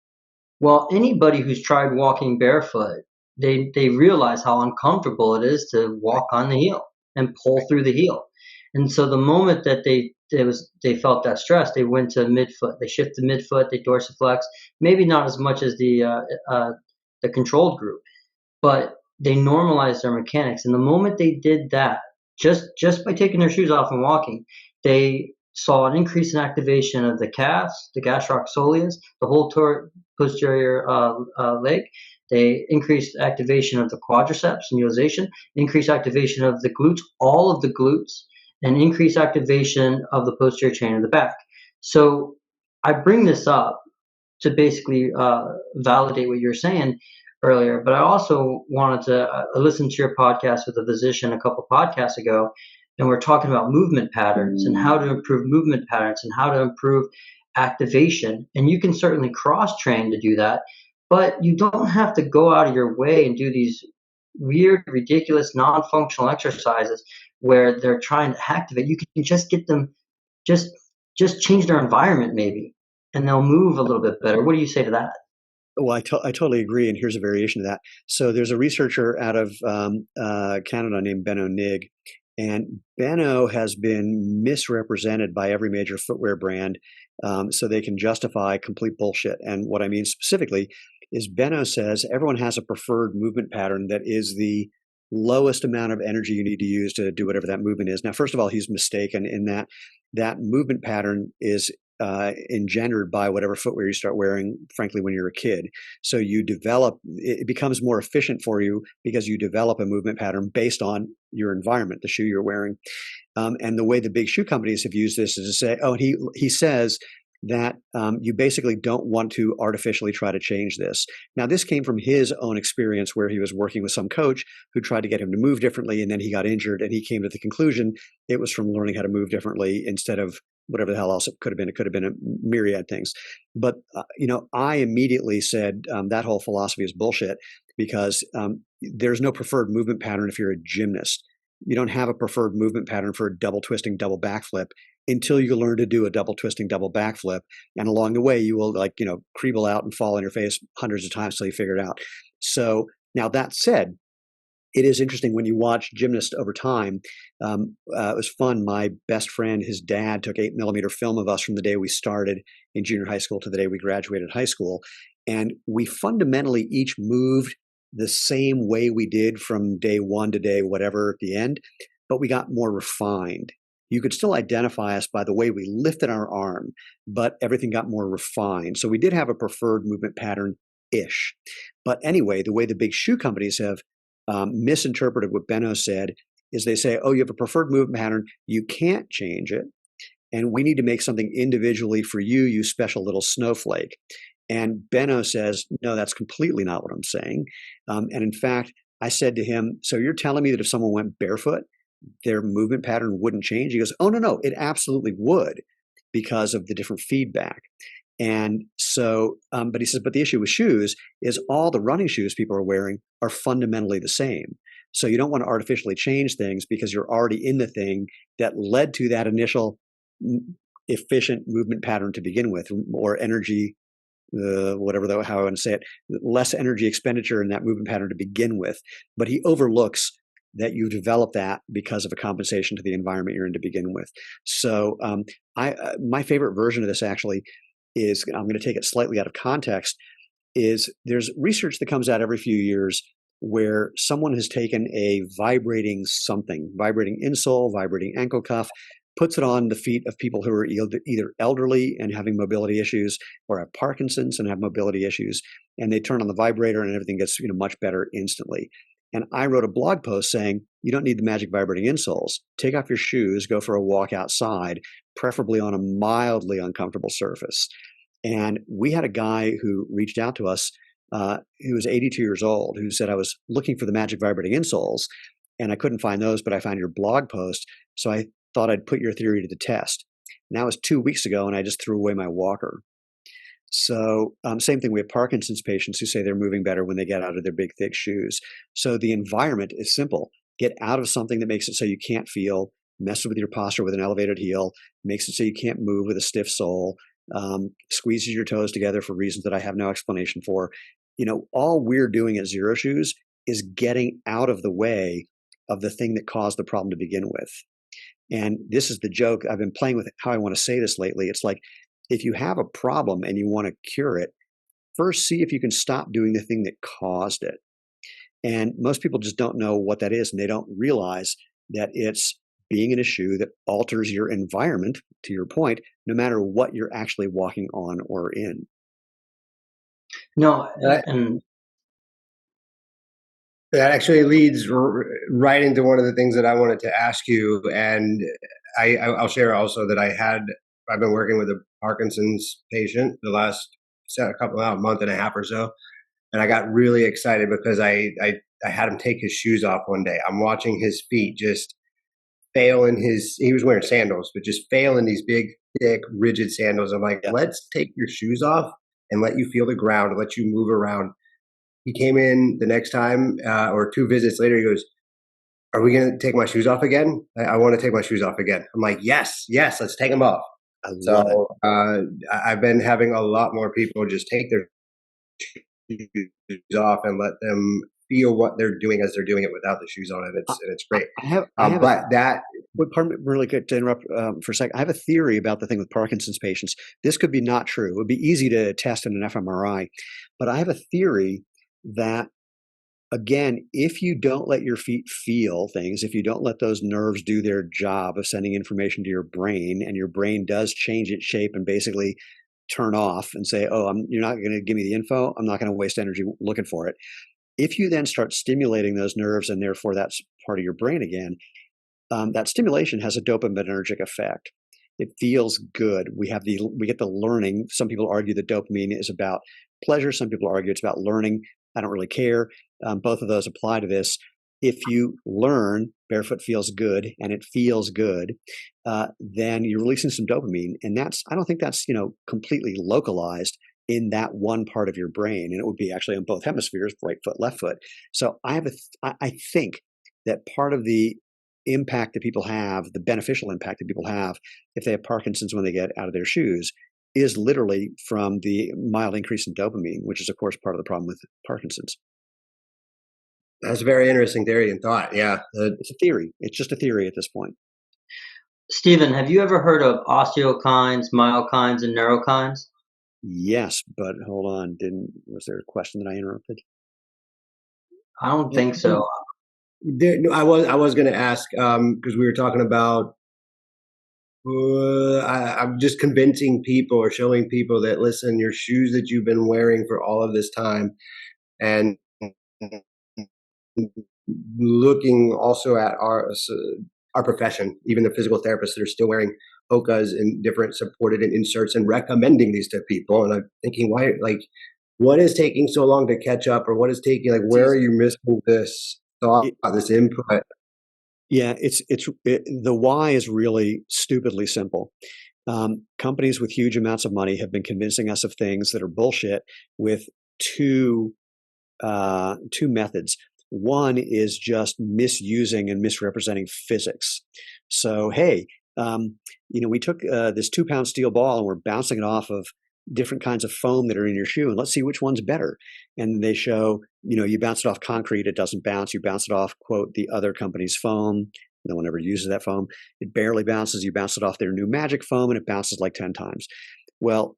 Well, anybody who's tried walking barefoot, they realize how uncomfortable it is to walk on the heel and pull through the heel. And so the moment that they felt that stress, they went to midfoot. They shifted midfoot. They dorsiflex. Maybe not as much as the controlled group, but they normalized their mechanics. And the moment they did that, just by taking their shoes off and walking, they saw an increase in activation of the calves, the gastroc soleus, the whole posterior leg. They increased activation of the quadriceps and utilization, increased activation of the glutes, all of the glutes, and increased activation of the posterior chain of the back. So I bring this up to basically validate what you're saying earlier, but I also wanted to listen to your podcast with a physician a couple podcasts ago, and we're talking about movement patterns and how to improve movement patterns and how to improve activation. And you can certainly cross train to do that, but you don't have to go out of your way and do these weird, ridiculous, non-functional exercises where they're trying to activate. You can just get them just change their environment maybe, and they'll move a little bit better. What do you say to that? Well, I totally agree, and here's a variation of that. So there's a researcher out of Canada named Benno Nig, and Benno has been misrepresented by every major footwear brand, so they can justify complete bullshit. And what I mean specifically is Benno says everyone has a preferred movement pattern that is the lowest amount of energy you need to use to do whatever that movement is. Now, first of all, he's mistaken in that that movement pattern is engendered by whatever footwear you start wearing, frankly, when you're a kid. So you develop, it becomes more efficient for you because you develop a movement pattern based on your environment, the shoe you're wearing. And the way the big shoe companies have used this is to say, oh, he says that you basically don't want to artificially try to change this. Now, this came from his own experience where he was working with some coach who tried to get him to move differently, and then he got injured, and he came to the conclusion it was from learning how to move differently instead of whatever the hell else it could have been. It could have been a myriad things. But, I immediately said that whole philosophy is bullshit because there's no preferred movement pattern if you're a gymnast. You don't have a preferred movement pattern for a double twisting, double backflip until you learn to do a double twisting, double backflip. And along the way, you will creeble out and fall on your face hundreds of times till you figure it out. So now that said, it is interesting when you watch gymnasts over time. It was fun. My best friend, his dad, took 8mm film of us from the day we started in junior high school to the day we graduated high school. And we fundamentally each moved the same way we did from day one to day whatever at the end, but we got more refined. You could still identify us by the way we lifted our arm, but everything got more refined. So we did have a preferred movement pattern-ish. But anyway, the way the big shoe companies have misinterpreted what Benno said is they say, oh, you have a preferred movement pattern, you can't change it, and we need to make something individually for you, you special little snowflake. And Benno says, no, that's completely not what I'm saying. And in fact, I said to him, so you're telling me that if someone went barefoot, their movement pattern wouldn't change? He goes, oh, no, it absolutely would because of the different feedback. And so, but he says, but the issue with shoes is all the running shoes people are wearing are fundamentally the same. So you don't want to artificially change things because you're already in the thing that led to that initial efficient movement pattern to begin with, or energy, how I want to say it, less energy expenditure in that movement pattern to begin with. But he overlooks that you develop that because of a compensation to the environment you're in to begin with. So my favorite version of this actually is, I'm going to take it slightly out of context, is there's research that comes out every few years where someone has taken a vibrating insole, vibrating ankle cuff, puts it on the feet of people who are either elderly and having mobility issues or have Parkinson's and have mobility issues, and they turn on the vibrator and everything gets much better instantly. And I wrote a blog post saying, you don't need the magic vibrating insoles. Take off your shoes, go for a walk outside, preferably on a mildly uncomfortable surface. And we had a guy who reached out to us, who was 82 years old, who said, I was looking for the magic vibrating insoles and I couldn't find those, but I found your blog post. So I thought I'd put your theory to the test. And that was 2 weeks ago, and I just threw away my walker. So same thing. We have Parkinson's patients who say they're moving better when they get out of their big, thick shoes. So the environment is simple. Get out of something that makes it so you can't feel, messes with your posture with an elevated heel, makes it so you can't move with a stiff sole, squeezes your toes together for reasons that I have no explanation for. All we're doing at Xero Shoes is getting out of the way of the thing that caused the problem to begin with. And this is the joke. I've been playing with how I want to say this lately. It's like, if you have a problem and you want to cure it, first see if you can stop doing the thing that caused it. And most people just don't know what that is, and they don't realize that it's being in a shoe that alters your environment, to your point, no matter what you're actually walking on or in. No, That, and that actually leads right into one of the things that I wanted to ask you, and I'll share also that I've been working with a Parkinson's patient the last month and a half or so, and I got really excited because I had him take his shoes off one day. I'm watching his feet just fail in he was wearing sandals, but just fail in these big, thick, rigid sandals. I'm like, Yeah. let's take your shoes off and let you feel the ground, and let you move around. He came in the next time, or 2 visits later. He goes, "Are we going to take my shoes off again? I want to take my shoes off again." I'm like, "Yes, yes, let's take them off." I love it. So I've been having a lot more people just take their shoes off and let them feel what they're doing as they're doing it without the shoes on, and it's great. I have a But that pardon me, really quick to interrupt for a second. I have a theory about the thing with Parkinson's patients. This could be not true. It would be easy to test in an fMRI, but I have a theory that, again, if you don't let your feet feel things, if you don't let those nerves do their job of sending information to your brain, and your brain does change its shape and basically turn off and say, "Oh, you're not going to give me the info. I'm not going to waste energy looking for it." If you then start stimulating those nerves, and therefore that's part of your brain again, that stimulation has a dopaminergic effect. It feels good. We get the learning. Some people argue that dopamine is about pleasure. Some people argue it's about learning. I don't really care. Both of those apply to this. If you learn barefoot feels good and it feels good, then you're releasing some dopamine, and I don't think that's completely localized in that one part of your brain, and it would be actually on both hemispheres, right foot, left foot. So I think that part of the impact that people have, the beneficial impact that people have if they have Parkinson's when they get out of their shoes, is literally from the mild increase in dopamine, which is, of course, part of the problem with Parkinson's. That's a very interesting theory and thought. Yeah. It's a theory. It's just a theory at this point. Stephen, have you ever heard of osteokines, myokines, and neurokines? Yes, but hold on. Was there a question that I interrupted? I don't think so. No, I was going to ask, because we were talking about. I'm just convincing people or showing people that, listen, your shoes that you've been wearing for all of this time, and looking also at our profession, even the physical therapists that are still wearing Hokas and different supported and inserts and recommending these to people. And I'm thinking, why, like, what is taking so long to catch up, or what is taking, like, where are you missing this thought, this input? Yeah, the why is really stupidly simple. Companies with huge amounts of money have been convincing us of things that are bullshit with two methods. One is just misusing and misrepresenting physics. So, hey, we took this 2-pound steel ball and we're bouncing it off of different kinds of foam that are in your shoe, and let's see which one's better. And they show, you bounce it off concrete, it doesn't bounce. You bounce it off, quote, the other company's foam. No one ever uses that foam. It barely bounces. You bounce it off their new magic foam, and it bounces like 10 times. Well,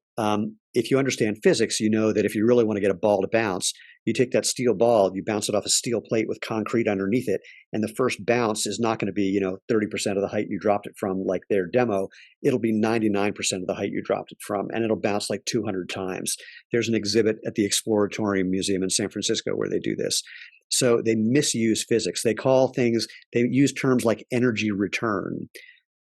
if you understand physics, you know that if you really want to get a ball to bounce, you take that steel ball, you bounce it off a steel plate with concrete underneath it, and the first bounce is not going to be 30% of the height you dropped it from, like their demo. It'll be 99% of the height you dropped it from, and it'll bounce like 200 times. There's an exhibit at the Exploratorium Museum in San Francisco where they do this. So they misuse physics. They use terms like energy return.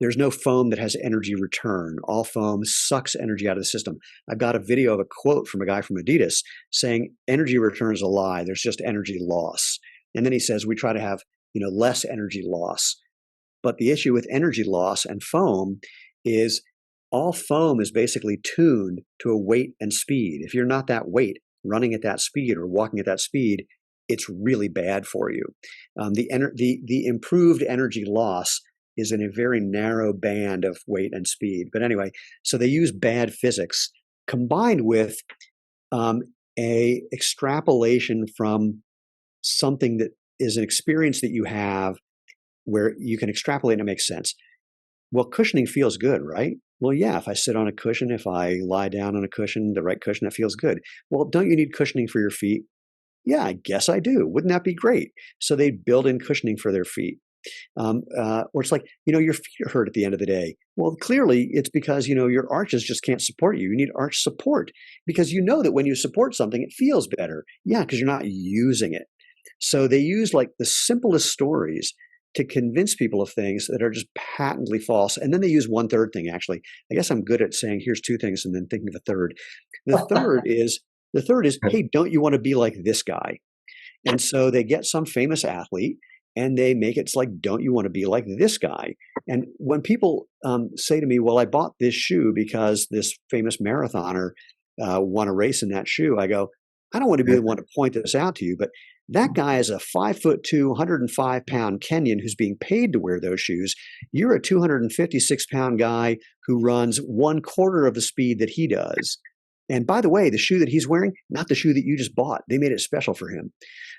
There's no foam that has energy return. All foam sucks energy out of the system. I've got a video of a quote from a guy from Adidas saying energy return is a lie. There's just energy loss. And then he says we try to have less energy loss. But the issue with energy loss and foam is all foam is basically tuned to a weight and speed. If you're not that weight running at that speed or walking at that speed, it's really bad for you. The improved energy loss is in a very narrow band of weight and speed. But anyway, so they use bad physics combined with a extrapolation from something that is an experience that you have where you can extrapolate and it makes sense. Well, cushioning feels good, right? Well, yeah, if I sit on a cushion, if I lie down on a cushion, the right cushion, it feels good. Well, don't you need cushioning for your feet? Yeah, I guess I do. Wouldn't that be great? So they build in cushioning for their feet. Or it's like, your feet hurt at the end of the day. Well, clearly it's because, your arches just can't support you. You need arch support because you know that when you support something, it feels better. Yeah, because you're not using it. So they use like the simplest stories to convince people of things that are just patently false. And then they use one third thing, actually. I guess I'm good at saying, here's two things, and then thinking of a third. The third is, hey, don't you want to be like this guy? And so they get some famous athlete and they make it's like, don't you want to be like this guy? And when people say to me, well, I bought this shoe because this famous marathoner won a race in that shoe, I go, I don't want to be the one to point this out to you, but that guy is a 5'2", 105-pound Kenyan who's being paid to wear those shoes. You're a 256-pound guy who runs 1/4 of the speed that he does. And by the way, the shoe that he's wearing, not the shoe that you just bought. They made it special for him.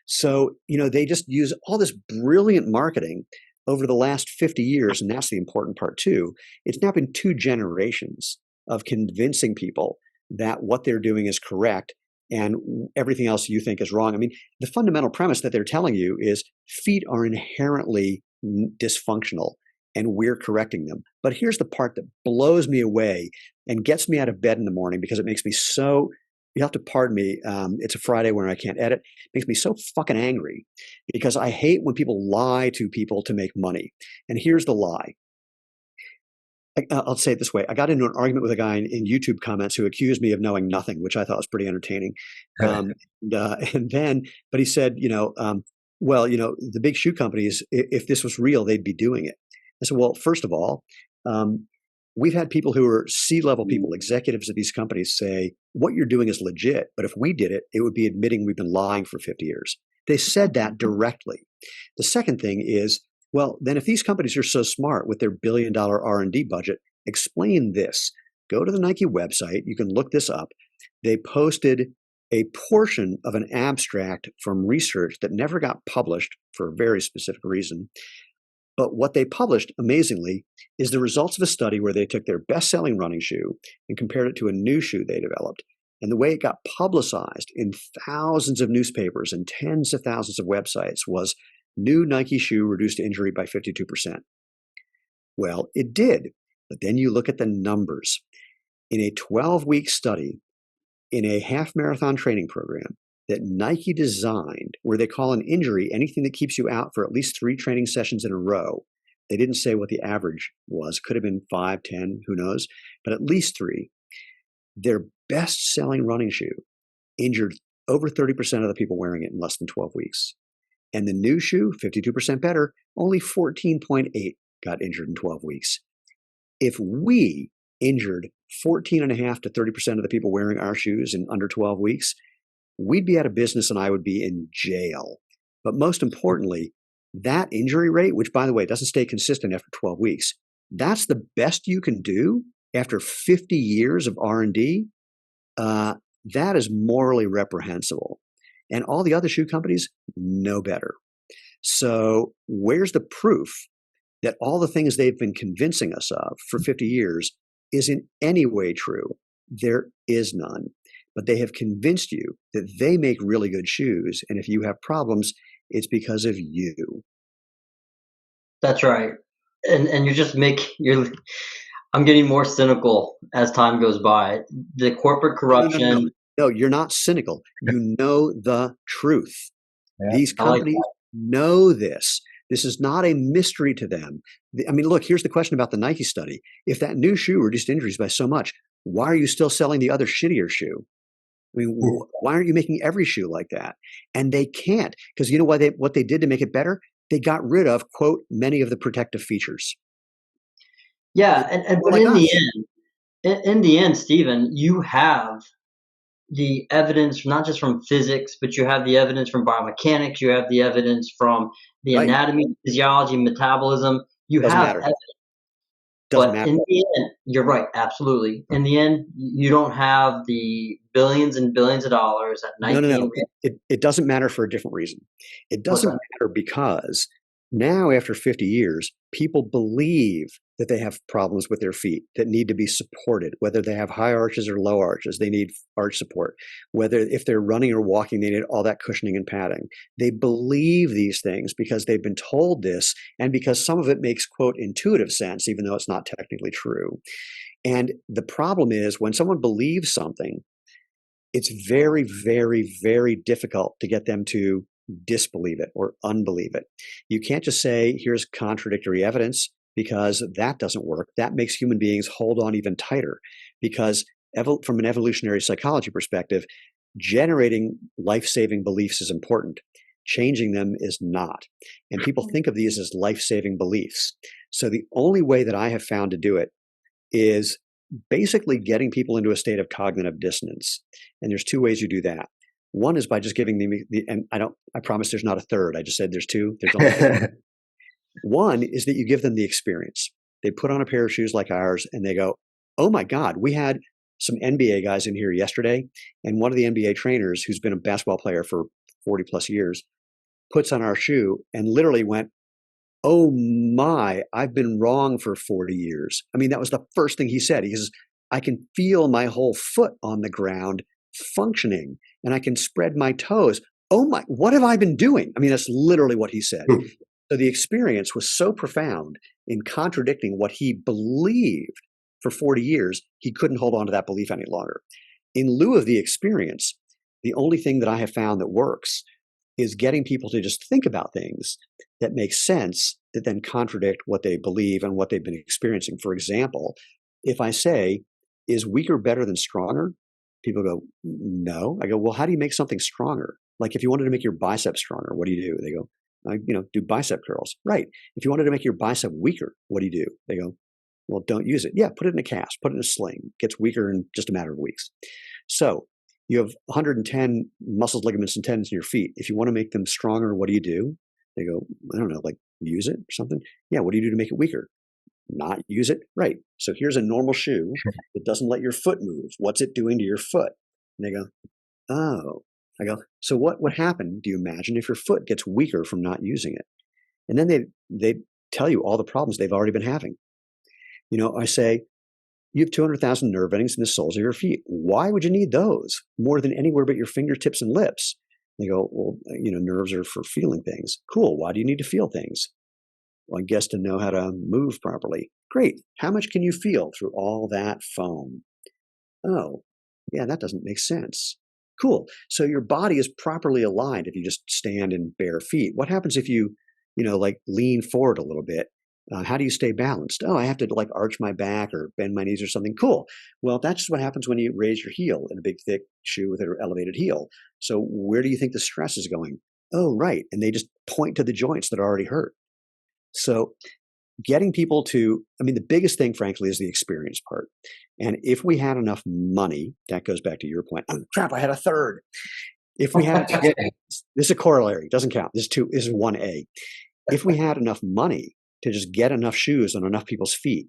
So, they just use all this brilliant marketing over the last 50 years. And that's the important part too. It's now been 2 generations of convincing people that what they're doing is correct and everything else you think is wrong. I mean, the fundamental premise that they're telling you is feet are inherently dysfunctional and we're correcting them. But here's the part that blows me away and gets me out of bed in the morning because it makes me so, you have to pardon me, it's a Friday when I can't edit, it makes me so fucking angry because I hate when people lie to people to make money. And here's the lie. I'll say it this way. I got into an argument with a guy in YouTube comments who accused me of knowing nothing, which I thought was pretty entertaining. But he said, well, the big shoe companies, if this was real, they'd be doing it. I said, well, first of all, we've had people who are C-level people, executives of these companies say, what you're doing is legit. But if we did it, it would be admitting we've been lying for 50 years. They said that directly. The second thing is, well, then if these companies are so smart with their $1 billion R&D budget, explain this. Go to the Nike website. You can look this up. They posted a portion of an abstract from research that never got published for a very specific reason. But what they published, amazingly, is the results of a study where they took their best-selling running shoe and compared it to a new shoe they developed. And the way it got publicized in thousands of newspapers and tens of thousands of websites was new Nike shoe reduced injury by 52%. Well, it did. But then you look at the numbers. In a 12-week study, in a half marathon training program that Nike designed, where they call an injury anything that keeps you out for at least 3 training sessions in a row. They didn't say what the average was. Could have been 5, 10, who knows, but at least 3. Their best-selling running shoe injured over 30% of the people wearing it in less than 12 weeks. And the new shoe, 52% better, only 14.8 got injured in 12 weeks. If we injured 14.5 to 30% of the people wearing our shoes in under 12 weeks, we'd be out of business and I would be in jail. But most importantly, that injury rate, which by the way, doesn't stay consistent after 12 weeks, that's the best you can do after 50 years of R&D. That is morally reprehensible. And all the other shoe companies know better. So where's the proof that all the things they've been convincing us of for 50 years is in any way true? There is none. But they have convinced you that they make really good shoes. And if you have problems, it's because of you. That's right. And I'm getting more cynical as time goes by. The corporate corruption. No, you're not cynical. You know the truth. Yeah, these companies know this. This is not a mystery to them. I mean, look, here's the question about the Nike study. If that new shoe reduced injuries by so much, why are you still selling the other shittier shoe? I mean, why aren't you making every shoe like that? And they can't, because you know what they did to make it better? They got rid of, quote, many of the protective features. Yeah, but in the end, in the end, Stephen, you have the evidence not just from physics, but you have the evidence from biomechanics, you have the evidence from the Right. anatomy, physiology, metabolism. You Doesn't have matter. evidence, Doesn't but matter. in the end, you're right, absolutely. In the end, you don't have the billions and billions of dollars that No, no, Nike. no. It doesn't matter for a different reason. It What's doesn't that? matter because now, after 50 years, people believe that they have problems with their feet that need to be supported, whether they have high arches or low arches, they need arch support. Whether if they're running or walking, they need all that cushioning and padding. They believe these things because they've been told this and because some of it makes, quote, intuitive sense, even though it's not technically true. And the problem is when someone believes something, it's very, very, very difficult to get them to disbelieve it or unbelieve it. You can't just say, here's contradictory evidence, because that doesn't work. That makes human beings hold on even tighter because from an evolutionary psychology perspective, generating life-saving beliefs is important. Changing them is not. And people think of these as life-saving beliefs. So the only way that I have found to do it is basically getting people into a state of cognitive dissonance. And there's two ways you do that. One is by just giving them and I promise there's not a third. I just said there's two. There's only two. One is that you give them the experience. They put on a pair of shoes like ours and they go, oh my God, we had some NBA guys in here yesterday. And one of the NBA trainers, who's been a basketball player for 40 plus years, puts on our shoe and literally went, oh my, I've been wrong for 40 years. I mean, that was the first thing he said. He says, I can feel my whole foot on the ground functioning and I can spread my toes. Oh my, what have I been doing? I mean, that's literally what he said. So the experience was so profound in contradicting what he believed for 40 years, he couldn't hold on to that belief any longer. In lieu of the experience, the only thing that I have found that works is getting people to just think about things that make sense that then contradict what they believe and what they've been experiencing. For example, if I say, is weaker better than stronger? People go, no. I go, well, how do you make something stronger? Like if you wanted to make your bicep stronger, what do you do? They go, I do bicep curls. Right. If you wanted to make your bicep weaker, what do you do? They go, well, don't use it. Yeah, put it in a cast, put it in a sling. It gets weaker in just a matter of weeks. So you have 110 muscles, ligaments, and tendons in your feet. If you want to make them stronger, what do? They go, I don't know, like use it or something. Yeah, what do you do to make it weaker? Not use it. Right. So here's a normal shoe that doesn't let your foot move. What's it doing to your foot? And they go, oh. I go, so what would happen, do you imagine, if your foot gets weaker from not using it? And then they tell you all the problems they've already been having. I say, you have 200,000 nerve endings in the soles of your feet. Why would you need those more than anywhere but your fingertips and lips? They go, well, nerves are for feeling things. Cool. Why do you need to feel things? Well, I guess to know how to move properly. Great. How much can you feel through all that foam? Oh, yeah, that doesn't make sense. Cool. So your body is properly aligned if you just stand in bare feet. What happens if you, like lean forward a little bit? How do you stay balanced? Oh, I have to like arch my back or bend my knees or something. Cool. Well, that's just what happens when you raise your heel in a big, thick shoe with an elevated heel. So where do you think the stress is going? Oh, right. And they just point to the joints that are already hurt. So getting people the biggest thing, frankly, is the experience part. And if we had enough money, that goes back to your point. Oh, crap, I had a third. If we had, this is a corollary, doesn't count. This is 1A. If we had enough money to just get enough shoes on enough people's feet,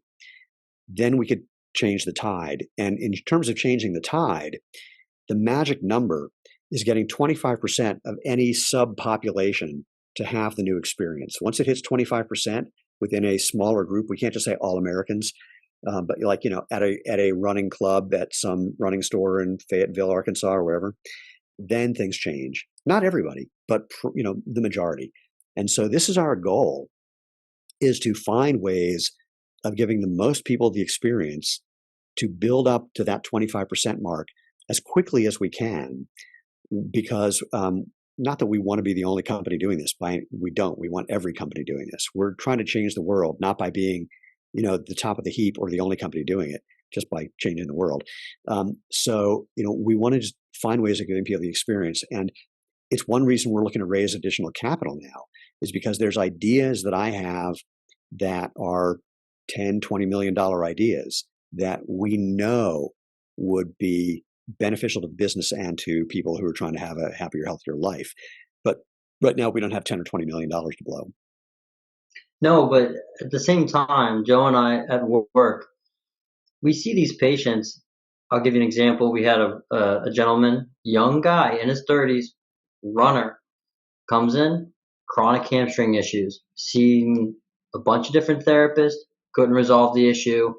then we could change the tide. And in terms of changing the tide, the magic number is getting 25% of any subpopulation to have the new experience. Once it hits 25%, within a smaller group, we can't just say all Americans, but like, at a running club at some running store in Fayetteville, Arkansas, or wherever, then things change. Not everybody, but the majority. And so this is our goal, is to find ways of giving the most people the experience to build up to that 25% mark as quickly as we can, because not that we want to be the only company doing this. We don't. We want every company doing this. We're trying to change the world, not by being, the top of the heap or the only company doing it, just by changing the world. So, we want to just find ways of giving people the experience. And it's one reason we're looking to raise additional capital now, is because there's ideas that I have that are $10, $20 million ideas that we know would be beneficial to business and to people who are trying to have a happier, healthier life. But right now we don't have 10 or $20 million to blow. No, but at the same time, Joe and I at work, we see these patients. I'll give you an example. We had a gentleman, young guy in his 30s, runner, comes in, chronic hamstring issues, seen a bunch of different therapists, couldn't resolve the issue,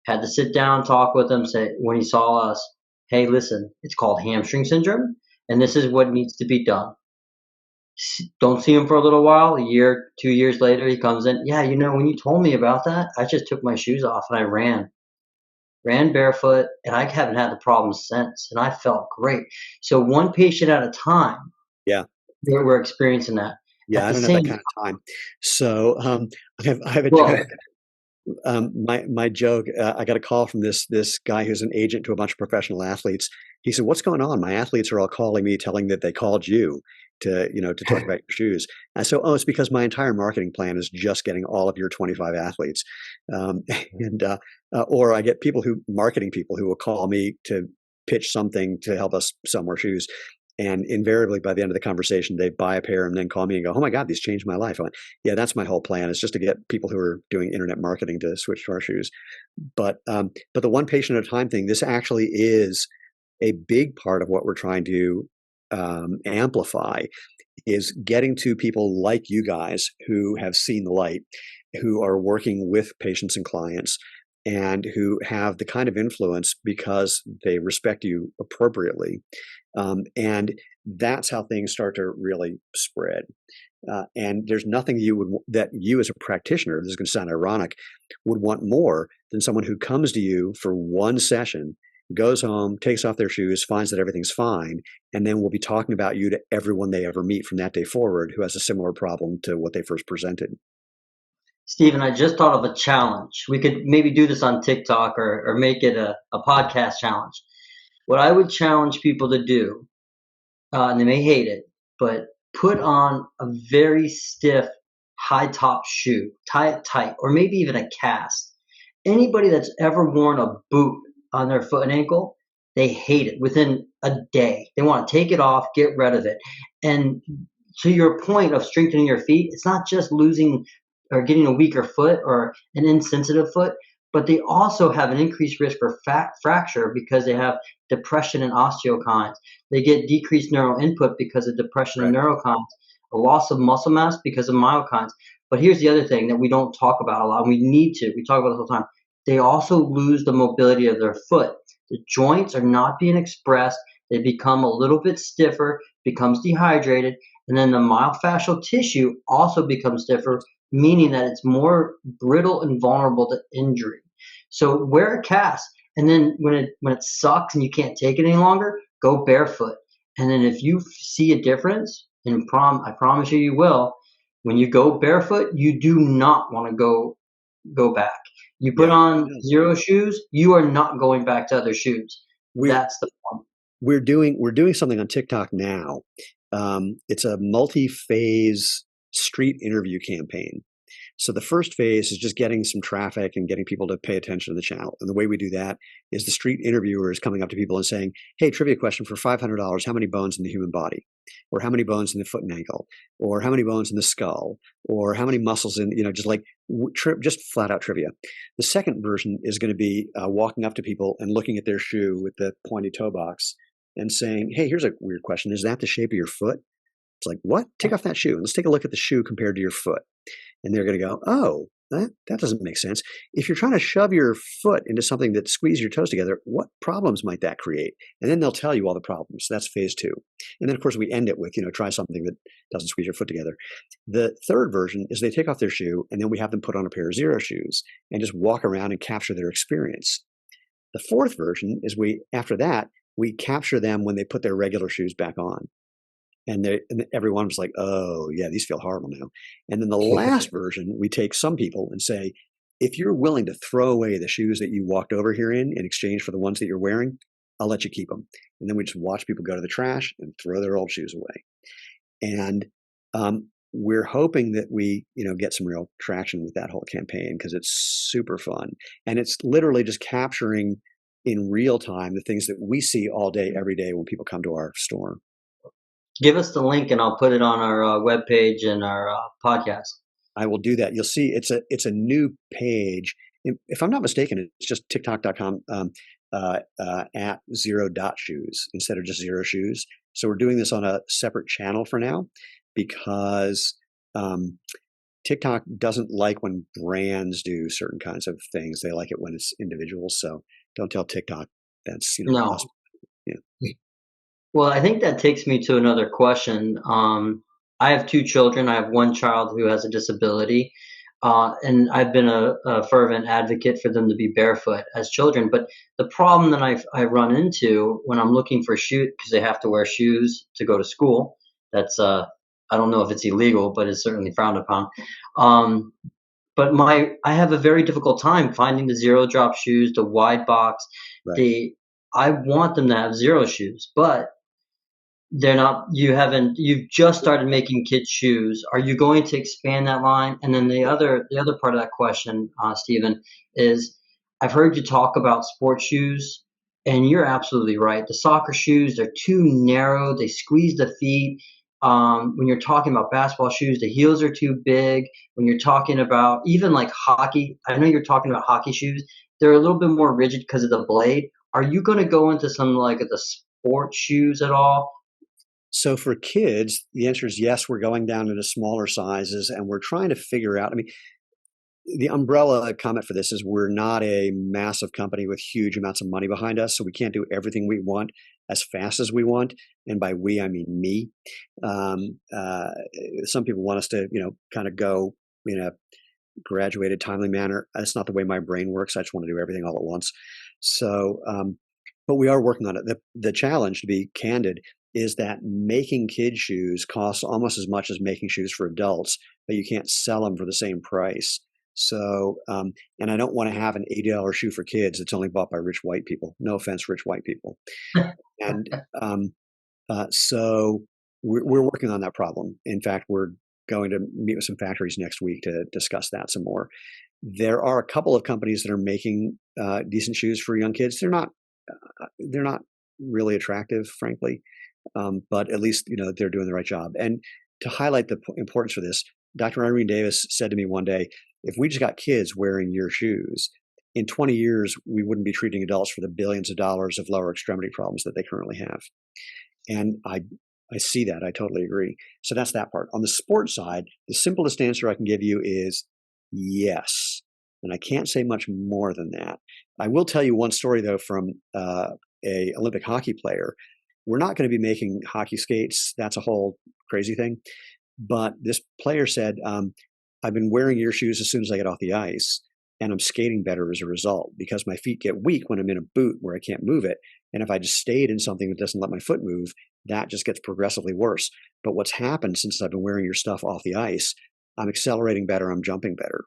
had to sit down, talk with him, say, when he saw us, hey, listen, it's called hamstring syndrome, and this is what needs to be done. Don't see him for a little while, a year, 2 years later, he comes in, yeah, when you told me about that, I just took my shoes off and I ran barefoot, and I haven't had the problem since, and I felt great. So one patient at a time, Yeah. we're experiencing that. Yeah, At I the don't have that same kind of time. So I have a well, joke. My joke. I got a call from this guy who's an agent to a bunch of professional athletes. He said, "What's going on? My athletes are all calling me, telling that they called you to talk about your shoes." And so, oh, it's because my entire marketing plan is just getting all of your 25 athletes, um, and or I get marketing people who will call me to pitch something to help us sell more shoes. And invariably, by the end of the conversation, they buy a pair and then call me and go, "Oh my God, these changed my life." I went, "Yeah, that's my whole plan. Is just to get people who are doing internet marketing to switch to our shoes." But the one patient at a time thing, this actually is a big part of what we're trying to amplify, is getting to people like you guys who have seen the light, who are working with patients and clients, and who have the kind of influence because they respect you appropriately. And that's how things start to really spread. And there's nothing that you as a practitioner, this is going to sound ironic, would want more than someone who comes to you for one session, goes home, takes off their shoes, finds that everything's fine, and then will be talking about you to everyone they ever meet from that day forward who has a similar problem to what they first presented. Stephen, I just thought of a challenge. We could maybe do this on TikTok or make it a podcast challenge. What I would challenge people to do, and they may hate it, but put on a very stiff high top shoe, tie it tight, or maybe even a cast. Anybody that's ever worn a boot on their foot and ankle, they hate it within a day. They want to take it off, get rid of it. And to your point of strengthening your feet, it's not just losing or getting a weaker foot or an insensitive foot, but they also have an increased risk for fracture because they have depression and osteochondrosis. They get decreased neural input because of depression and neurocons, a loss of muscle mass because of myocons. But here's the other thing that we don't talk about a lot, and we need to. We talk about it all the time. They also lose the mobility of their foot. The joints are not being expressed. They become a little bit stiffer, becomes dehydrated, and then the myofascial tissue also becomes stiffer, meaning that it's more brittle and vulnerable to injury. So wear a cast, and then when it sucks and you can't take it any longer, go barefoot. And then if you see a difference, and I promise you will, when you go barefoot, you do not want to go back. You put on Xero shoes, you are not going back to other shoes. That's the point. We're doing something on TikTok now. It's a multi-phase street interview campaign. So the first phase is just getting some traffic and getting people to pay attention to the channel. And the way we do that is the street interviewer is coming up to people and saying, "Hey, trivia question for $500. How many bones in the human body? Or how many bones in the foot and ankle? Or how many bones in the skull? Or how many muscles in, just flat out trivia." The second version is going to be walking up to people and looking at their shoe with the pointy toe box and saying, "Hey, here's a weird question. Is that the shape of your foot?" It's like, "What? Take off that shoe and let's take a look at the shoe compared to your foot." And they're going to go, "Oh, that doesn't make sense. If you're trying to shove your foot into something that squeezes your toes together, what problems might that create?" And then they'll tell you all the problems. That's phase two. And then, of course, we end it with, try something that doesn't squeeze your foot together. The third version is they take off their shoe and then we have them put on a pair of Xero shoes and just walk around and capture their experience. The fourth version is after that, we capture them when they put their regular shoes back on. And everyone was like, "Oh, yeah, these feel horrible now." And then the last version, we take some people and say, "If you're willing to throw away the shoes that you walked over here in exchange for the ones that you're wearing, I'll let you keep them." And then we just watch people go to the trash and throw their old shoes away. And we're hoping that we, get some real traction with that whole campaign because it's super fun. And it's literally just capturing in real time the things that we see all day, every day when people come to our store. Give us the link and I'll put it on our webpage and our podcast. I will do that. You'll see it's a new page. If I'm not mistaken, it's just tiktok.com at Xero.shoes instead of just Xero Shoes. So we're doing this on a separate channel for now because TikTok doesn't like when brands do certain kinds of things. They like it when it's individuals. So don't tell TikTok that's No. us. Yeah. Well, I think that takes me to another question. I have two children. I have one child who has a disability, and I've been a fervent advocate for them to be barefoot as children. But the problem that I run into when I'm looking for shoes, because they have to wear shoes to go to school. That's I don't know if it's illegal, but it's certainly frowned upon. But I have a very difficult time finding the zero drop shoes, the wide box. Right. I want them to have Xero shoes, but they're not. You've just started making kids shoes. Are you going to expand that line? And then the other part of that question, Steven, is I've heard you talk about sports shoes, and you're absolutely right. The soccer shoes, they're too narrow. They squeeze the feet. When you're talking about basketball shoes, the heels are too big. When you're talking about even like hockey, I know you're talking about hockey shoes. They're a little bit more rigid because of the blade. Are you going to go into some like the sports shoes at all? So for kids, the answer is yes, we're going down into smaller sizes and we're trying to figure out, the umbrella comment for this is we're not a massive company with huge amounts of money behind us, so we can't do everything we want as fast as we want. And by we, I mean me. Some people want us to, kind of go in a graduated, timely manner. That's not the way my brain works. I just want to do everything all at once. So, but we are working on it. The challenge, to be candid, is that making kid shoes costs almost as much as making shoes for adults, but you can't sell them for the same price. So, and I don't want to have an $80 shoe for kids that's only bought by rich white people. No offense, rich white people. And so we're working on that problem. In fact, we're going to meet with some factories next week to discuss that some more. There are a couple of companies that are making decent shoes for young kids. They're not really attractive, frankly, but at least they're doing the right job. And to highlight the importance for this, Dr. Irene Davis said to me one day, if we just got kids wearing your shoes, in 20 years, we wouldn't be treating adults for the billions of dollars of lower extremity problems that they currently have. And I see that. I totally agree. So that's that part. On the sports side, the simplest answer I can give you is yes. And I can't say much more than that. I will tell you one story, though, from a Olympic hockey player. We're not going to be making hockey skates. That's a whole crazy thing. But this player said, I've been wearing your shoes as soon as I get off the ice, and I'm skating better as a result because my feet get weak when I'm in a boot where I can't move it. And if I just stayed in something that doesn't let my foot move, that just gets progressively worse. But what's happened since I've been wearing your stuff off the ice, I'm accelerating better, I'm jumping better,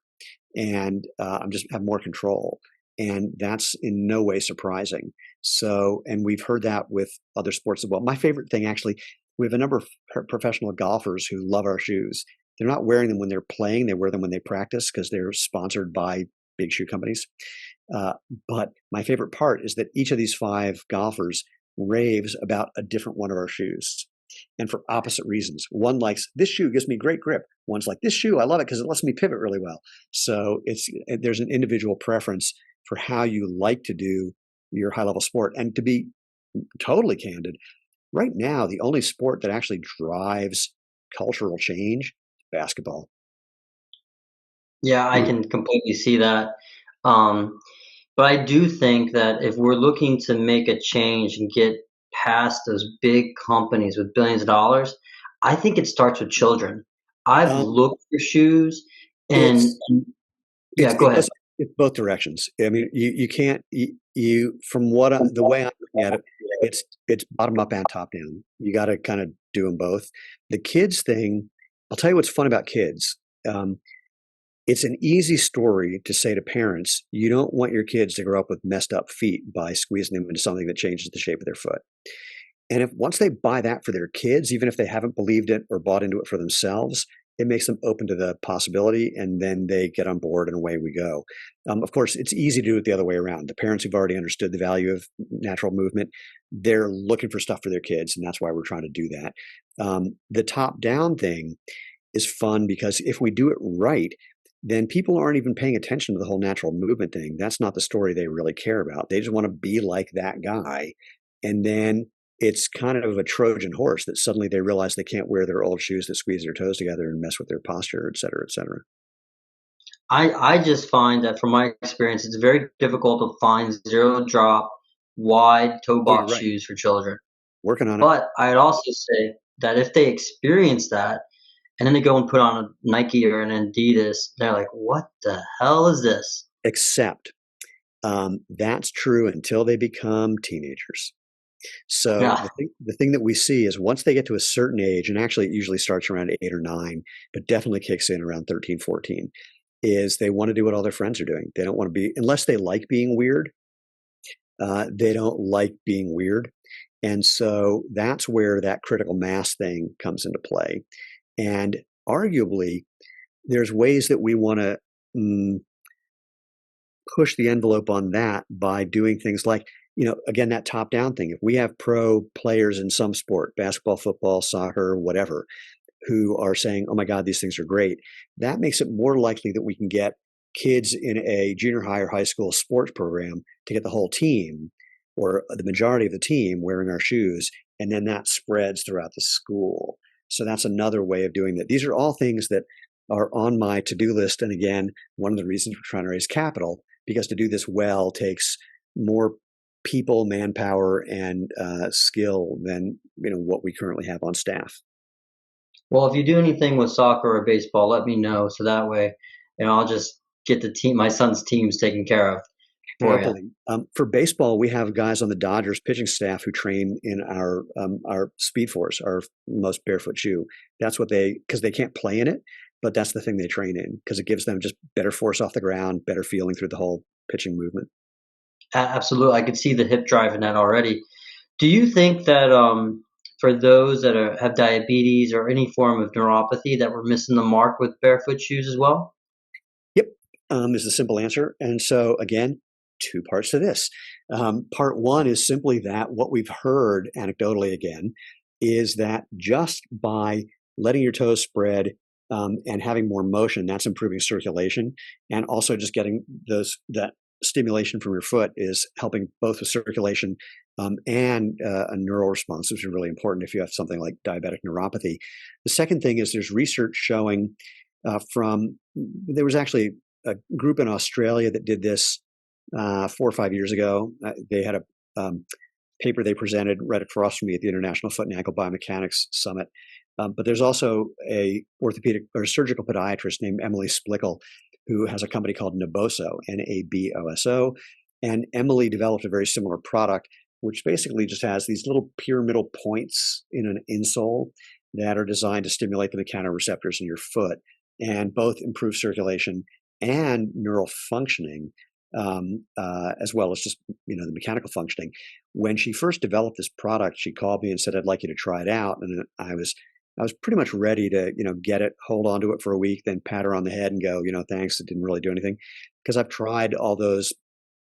and I'm just have more control. And that's in no way surprising. So, and we've heard that with other sports as well. My favorite thing, actually, we have a number of professional golfers who love our shoes. They're not wearing them when they're playing. They wear them when they practice because they're sponsored by big shoe companies. But my favorite part is that each of these 5 golfers raves about a different one of our shoes, and for opposite reasons. One likes, this shoe gives me great grip. One's like, this shoe, I love it because it lets me pivot really well. So there's an individual preference for how you like to do your high-level sport. And to be totally candid, right now, the only sport that actually drives cultural change is basketball. Yeah, I can completely see that. But I do think that if we're looking to make a change and get past those big companies with billions of dollars, I think it starts with children. I've looked for shoes and yeah, go ahead. It's both directions. I mean, you can't, from the way I'm looking at it, it's bottom up and top down. You got to kind of do them both. The kids thing, I'll tell you what's fun about kids. It's an easy story to say to parents, you don't want your kids to grow up with messed up feet by squeezing them into something that changes the shape of their foot. And once they buy that for their kids, even if they haven't believed it or bought into it for themselves, it makes them open to the possibility, and then they get on board and away we go. Of course, it's easy to do it the other way around. The parents who've already understood the value of natural movement, they're looking for stuff for their kids, and that's why we're trying to do that. The top-down thing is fun because if we do it right, then people aren't even paying attention to the whole natural movement thing. That's not the story they really care about. They just want to be like that guy. And then it's kind of a Trojan horse that suddenly they realize they can't wear their old shoes that squeeze their toes together and mess with their posture, et cetera, et cetera. I just find that from my experience, it's very difficult to find zero drop wide toe Oh, you're box right. shoes for children. Working on it. But I'd also say that if they experience that and then they go and put on a Nike or an Adidas, they're like, what the hell is this? Except that's true until they become teenagers. So Yeah. the thing that we see is once they get to a certain age, and actually it usually starts around 8 or 9, but definitely kicks in around 13, 14, is they want to do what all their friends are doing. They don't want to be, unless they like being weird, they don't like being weird. And so that's where that critical mass thing comes into play. And arguably, there's ways that we want to push the envelope on that by doing things like, again, that top down thing. If we have pro players in some sport, basketball, football, soccer, whatever, who are saying, oh my God, these things are great, that makes it more likely that we can get kids in a junior high or high school sports program to get the whole team or the majority of the team wearing our shoes. And then that spreads throughout the school. So that's another way of doing that. These are all things that are on my to-do list. And again, one of the reasons we're trying to raise capital, because to do this well takes more people, manpower, and skill than what we currently have on staff. Well, if you do anything with soccer or baseball, let me know so that way, I'll just get my son's teams taken care of for you. Happily. For baseball, we have guys on the Dodgers pitching staff who train in our Speed Force, our most barefoot shoe. That's because they can't play in it, but that's the thing they train in because it gives them just better force off the ground, better feeling through the whole pitching movement. Absolutely, I could see the hip drive in that already. Do you think that for those that have diabetes or any form of neuropathy, that we're missing the mark with barefoot shoes as well? Yep, is the simple answer. And so again, 2 parts to this. Part one is simply that what we've heard anecdotally again is that just by letting your toes spread and having more motion, that's improving circulation, and also just getting that stimulation from your foot is helping both with circulation and a neural response, which is really important if you have something like diabetic neuropathy. The second thing is there's research showing there was actually a group in Australia that did this 4 or 5 years ago. They had a paper they presented right across from me at the International Foot and Ankle Biomechanics Summit. But there's also a orthopedic or surgical podiatrist named Emily Splickle, who has a company called Naboso, Naboso. And Emily developed a very similar product, which basically just has these little pyramidal points in an insole that are designed to stimulate the mechanoreceptors in your foot and both improve circulation and neural functioning, as well as just the mechanical functioning. When she first developed this product, she called me and said, "I'd like you to try it out." And I was pretty much ready to get it, hold on to it for a week, then pat her on the head and go, thanks. It didn't really do anything because I've tried all those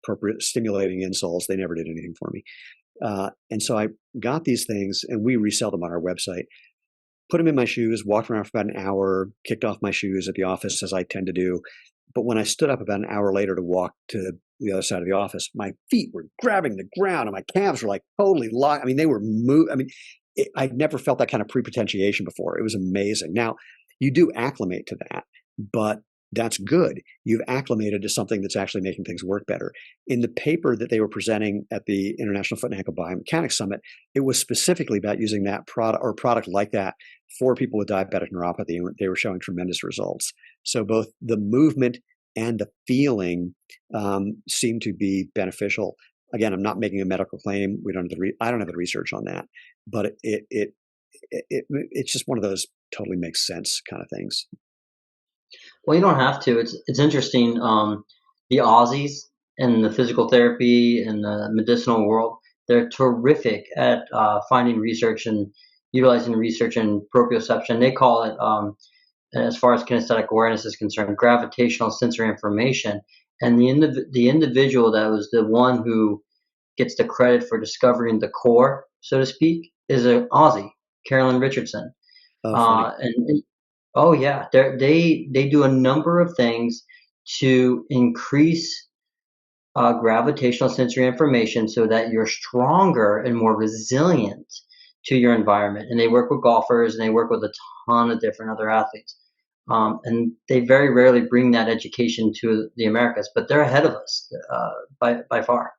appropriate stimulating insoles. They never did anything for me. And so I got these things and we resell them on our website. Put them in my shoes, walked around for about an hour, kicked off my shoes at the office as I tend to do. But when I stood up about an hour later to walk to the other side of the office, my feet were grabbing the ground and my calves were like totally locked. I mean, they were moved. I mean, I'd never felt that kind of prepotentiation before. It was amazing. Now, you do acclimate to that, but that's good. You've acclimated to something that's actually making things work better. In the paper that they were presenting at the International Foot and Ankle Biomechanics Summit, it was specifically about using that product or a product like that for people with diabetic neuropathy, and they were showing tremendous results. So both the movement and the feeling seem to be beneficial. Again, I'm not making a medical claim. I don't have the research on that, but it's just one of those totally makes sense kind of things. Well, you don't have to. It's interesting. The Aussies and the physical therapy and the medicinal world, they're terrific at finding research and utilizing research in proprioception. They call it as far as kinesthetic awareness is concerned, gravitational sensory information. And the individual that was the one who gets the credit for discovering the core, so to speak, is an Aussie, Carolyn Richardson. Oh, funny. Oh yeah, they do a number of things to increase gravitational sensory information so that you're stronger and more resilient to your environment. And they work with golfers and they work with a ton of different other athletes. And they very rarely bring that education to the Americas, but they're ahead of us by far.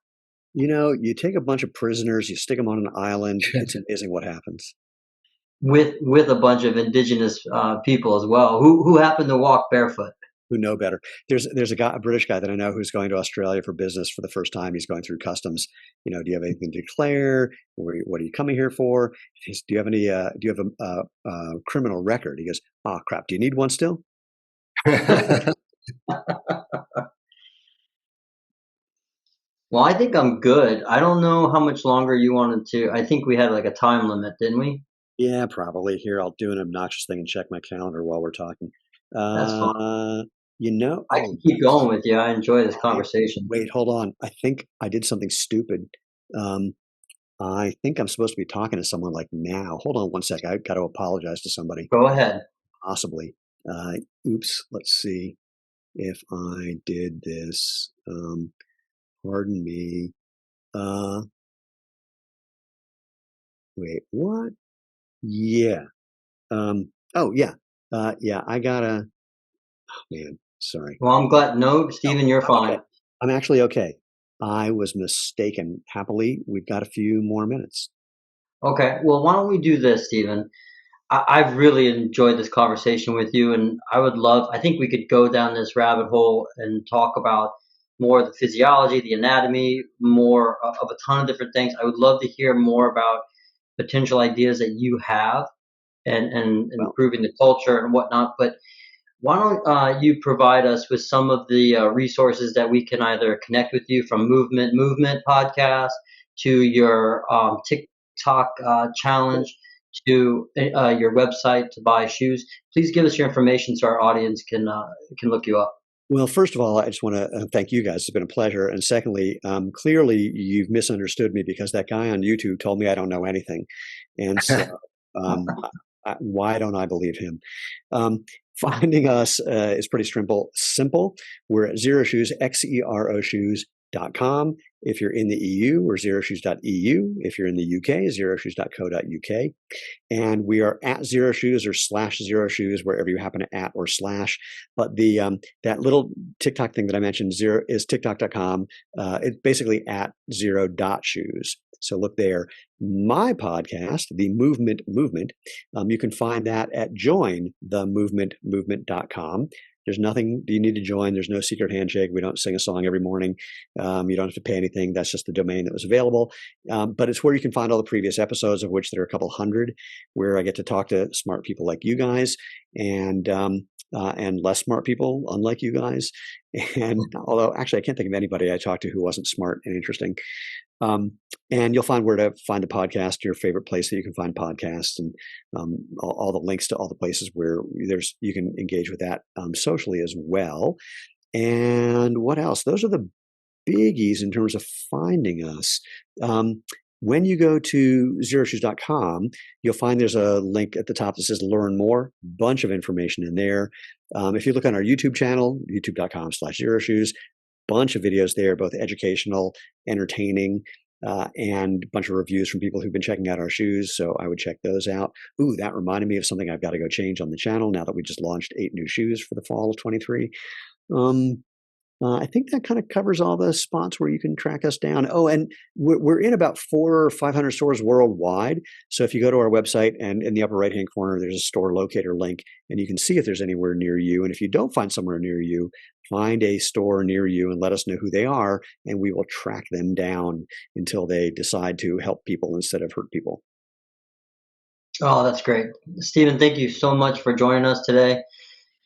You take a bunch of prisoners, you stick them on an island. It's amazing what happens. With a bunch of indigenous people as well, who happen to walk barefoot. Who know better. There's a British guy that I know who's going to Australia for business for the first time. He's going through customs. Do you have anything to declare? What are you coming here for? Do you have a criminal record? He goes, oh crap, do you need one still? Well, I think I'm good. I don't know how much longer you wanted to. I think we had like a time limit, didn't we? Yeah, probably. Here, I'll do an obnoxious thing and check my calendar while we're talking. That's fine. I Oh, can keep going with you. I enjoy this conversation. wait, hold on. I think I did something stupid. I think I'm supposed to be talking to someone like now. Hold on one sec. I've got to apologize to somebody. Go ahead. Possibly. Oops. Let's see if I did this. Pardon me. Wait, what? Yeah. Oh, yeah. Yeah, I gotta. Oh, man, sorry. Well, I'm glad. No, Stephen, you're fine. Okay. I'm actually okay. I was mistaken. Happily, we've got a few more minutes. Okay. Well, why don't we do this, Stephen? I've really enjoyed this conversation with you, and I think we could go down this rabbit hole and talk about more of the physiology, the anatomy, more of a ton of different things. I would love to hear more about potential ideas that you have and Well, improving the culture and whatnot. But why don't you provide us with some of the resources that we can either connect with you from Movement podcast to your TikTok challenge to your website to buy shoes. Please give us your information so our audience can look you up. well, first of all, I just want to thank you guys. It's been a pleasure. And secondly, clearly you've misunderstood me because that guy on YouTube told me I don't know anything. And so why don't I believe him? Finding us is pretty simple. We're at Xero Shoes, Xero Shoes.com. If you're in the EU, we're xeroshoes.eu. If you're in the UK, xeroshoes.co.uk. And we are at Xero Shoes or /Xero Shoes, wherever you happen to at or slash. But that little TikTok thing that I mentioned, Xero, is tiktok.com. It's basically at xero.shoes. So look there. My podcast, The Movement, you can find that at jointhemovementmovement.com. There's nothing you need to join. There's no secret handshake. We don't sing a song every morning. You don't have to pay anything. That's just the domain that was available. But it's where you can find all the previous episodes, of which there are a couple hundred, where I get to talk to smart people like you guys and less smart people, unlike you guys. And although actually I can't think of anybody I talked to who wasn't smart and interesting. And you'll find where to find the podcast, your favorite place that you can find podcasts, and all the links to all the places where you can engage with that socially as well. And what else? Those are the biggies in terms of finding us. When you go to xeroshoes.com, you'll find there's a link at the top that says Learn More, bunch of information in there. If you look on our YouTube channel, youtube.com/xeroshoes, bunch of videos there, both educational, entertaining, and a bunch of reviews from people who've been checking out our shoes. So I would check those out. Ooh, that reminded me of something I've got to go change on the channel now that we just launched 8 new shoes for the fall of 23. I think that kind of covers all the spots where you can track us down. Oh, and we're in about 400 or 500 stores worldwide. So if you go to our website and in the upper right-hand corner, there's a store locator link, and you can see if there's anywhere near you. And if you don't find somewhere near you, find a store near you and let us know who they are, and we will track them down until they decide to help people instead of hurt people. Oh, that's great. Stephen, thank you so much for joining us today.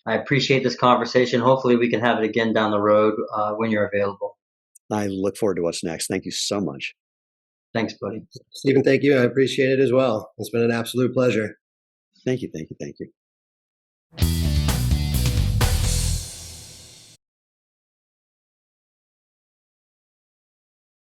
I appreciate this conversation. Hopefully we can have it again down the road when you're available. I look forward to what's next. Thank you so much. Thanks, buddy. Stephen, thank you. I appreciate it as well. It's been an absolute pleasure. Thank you.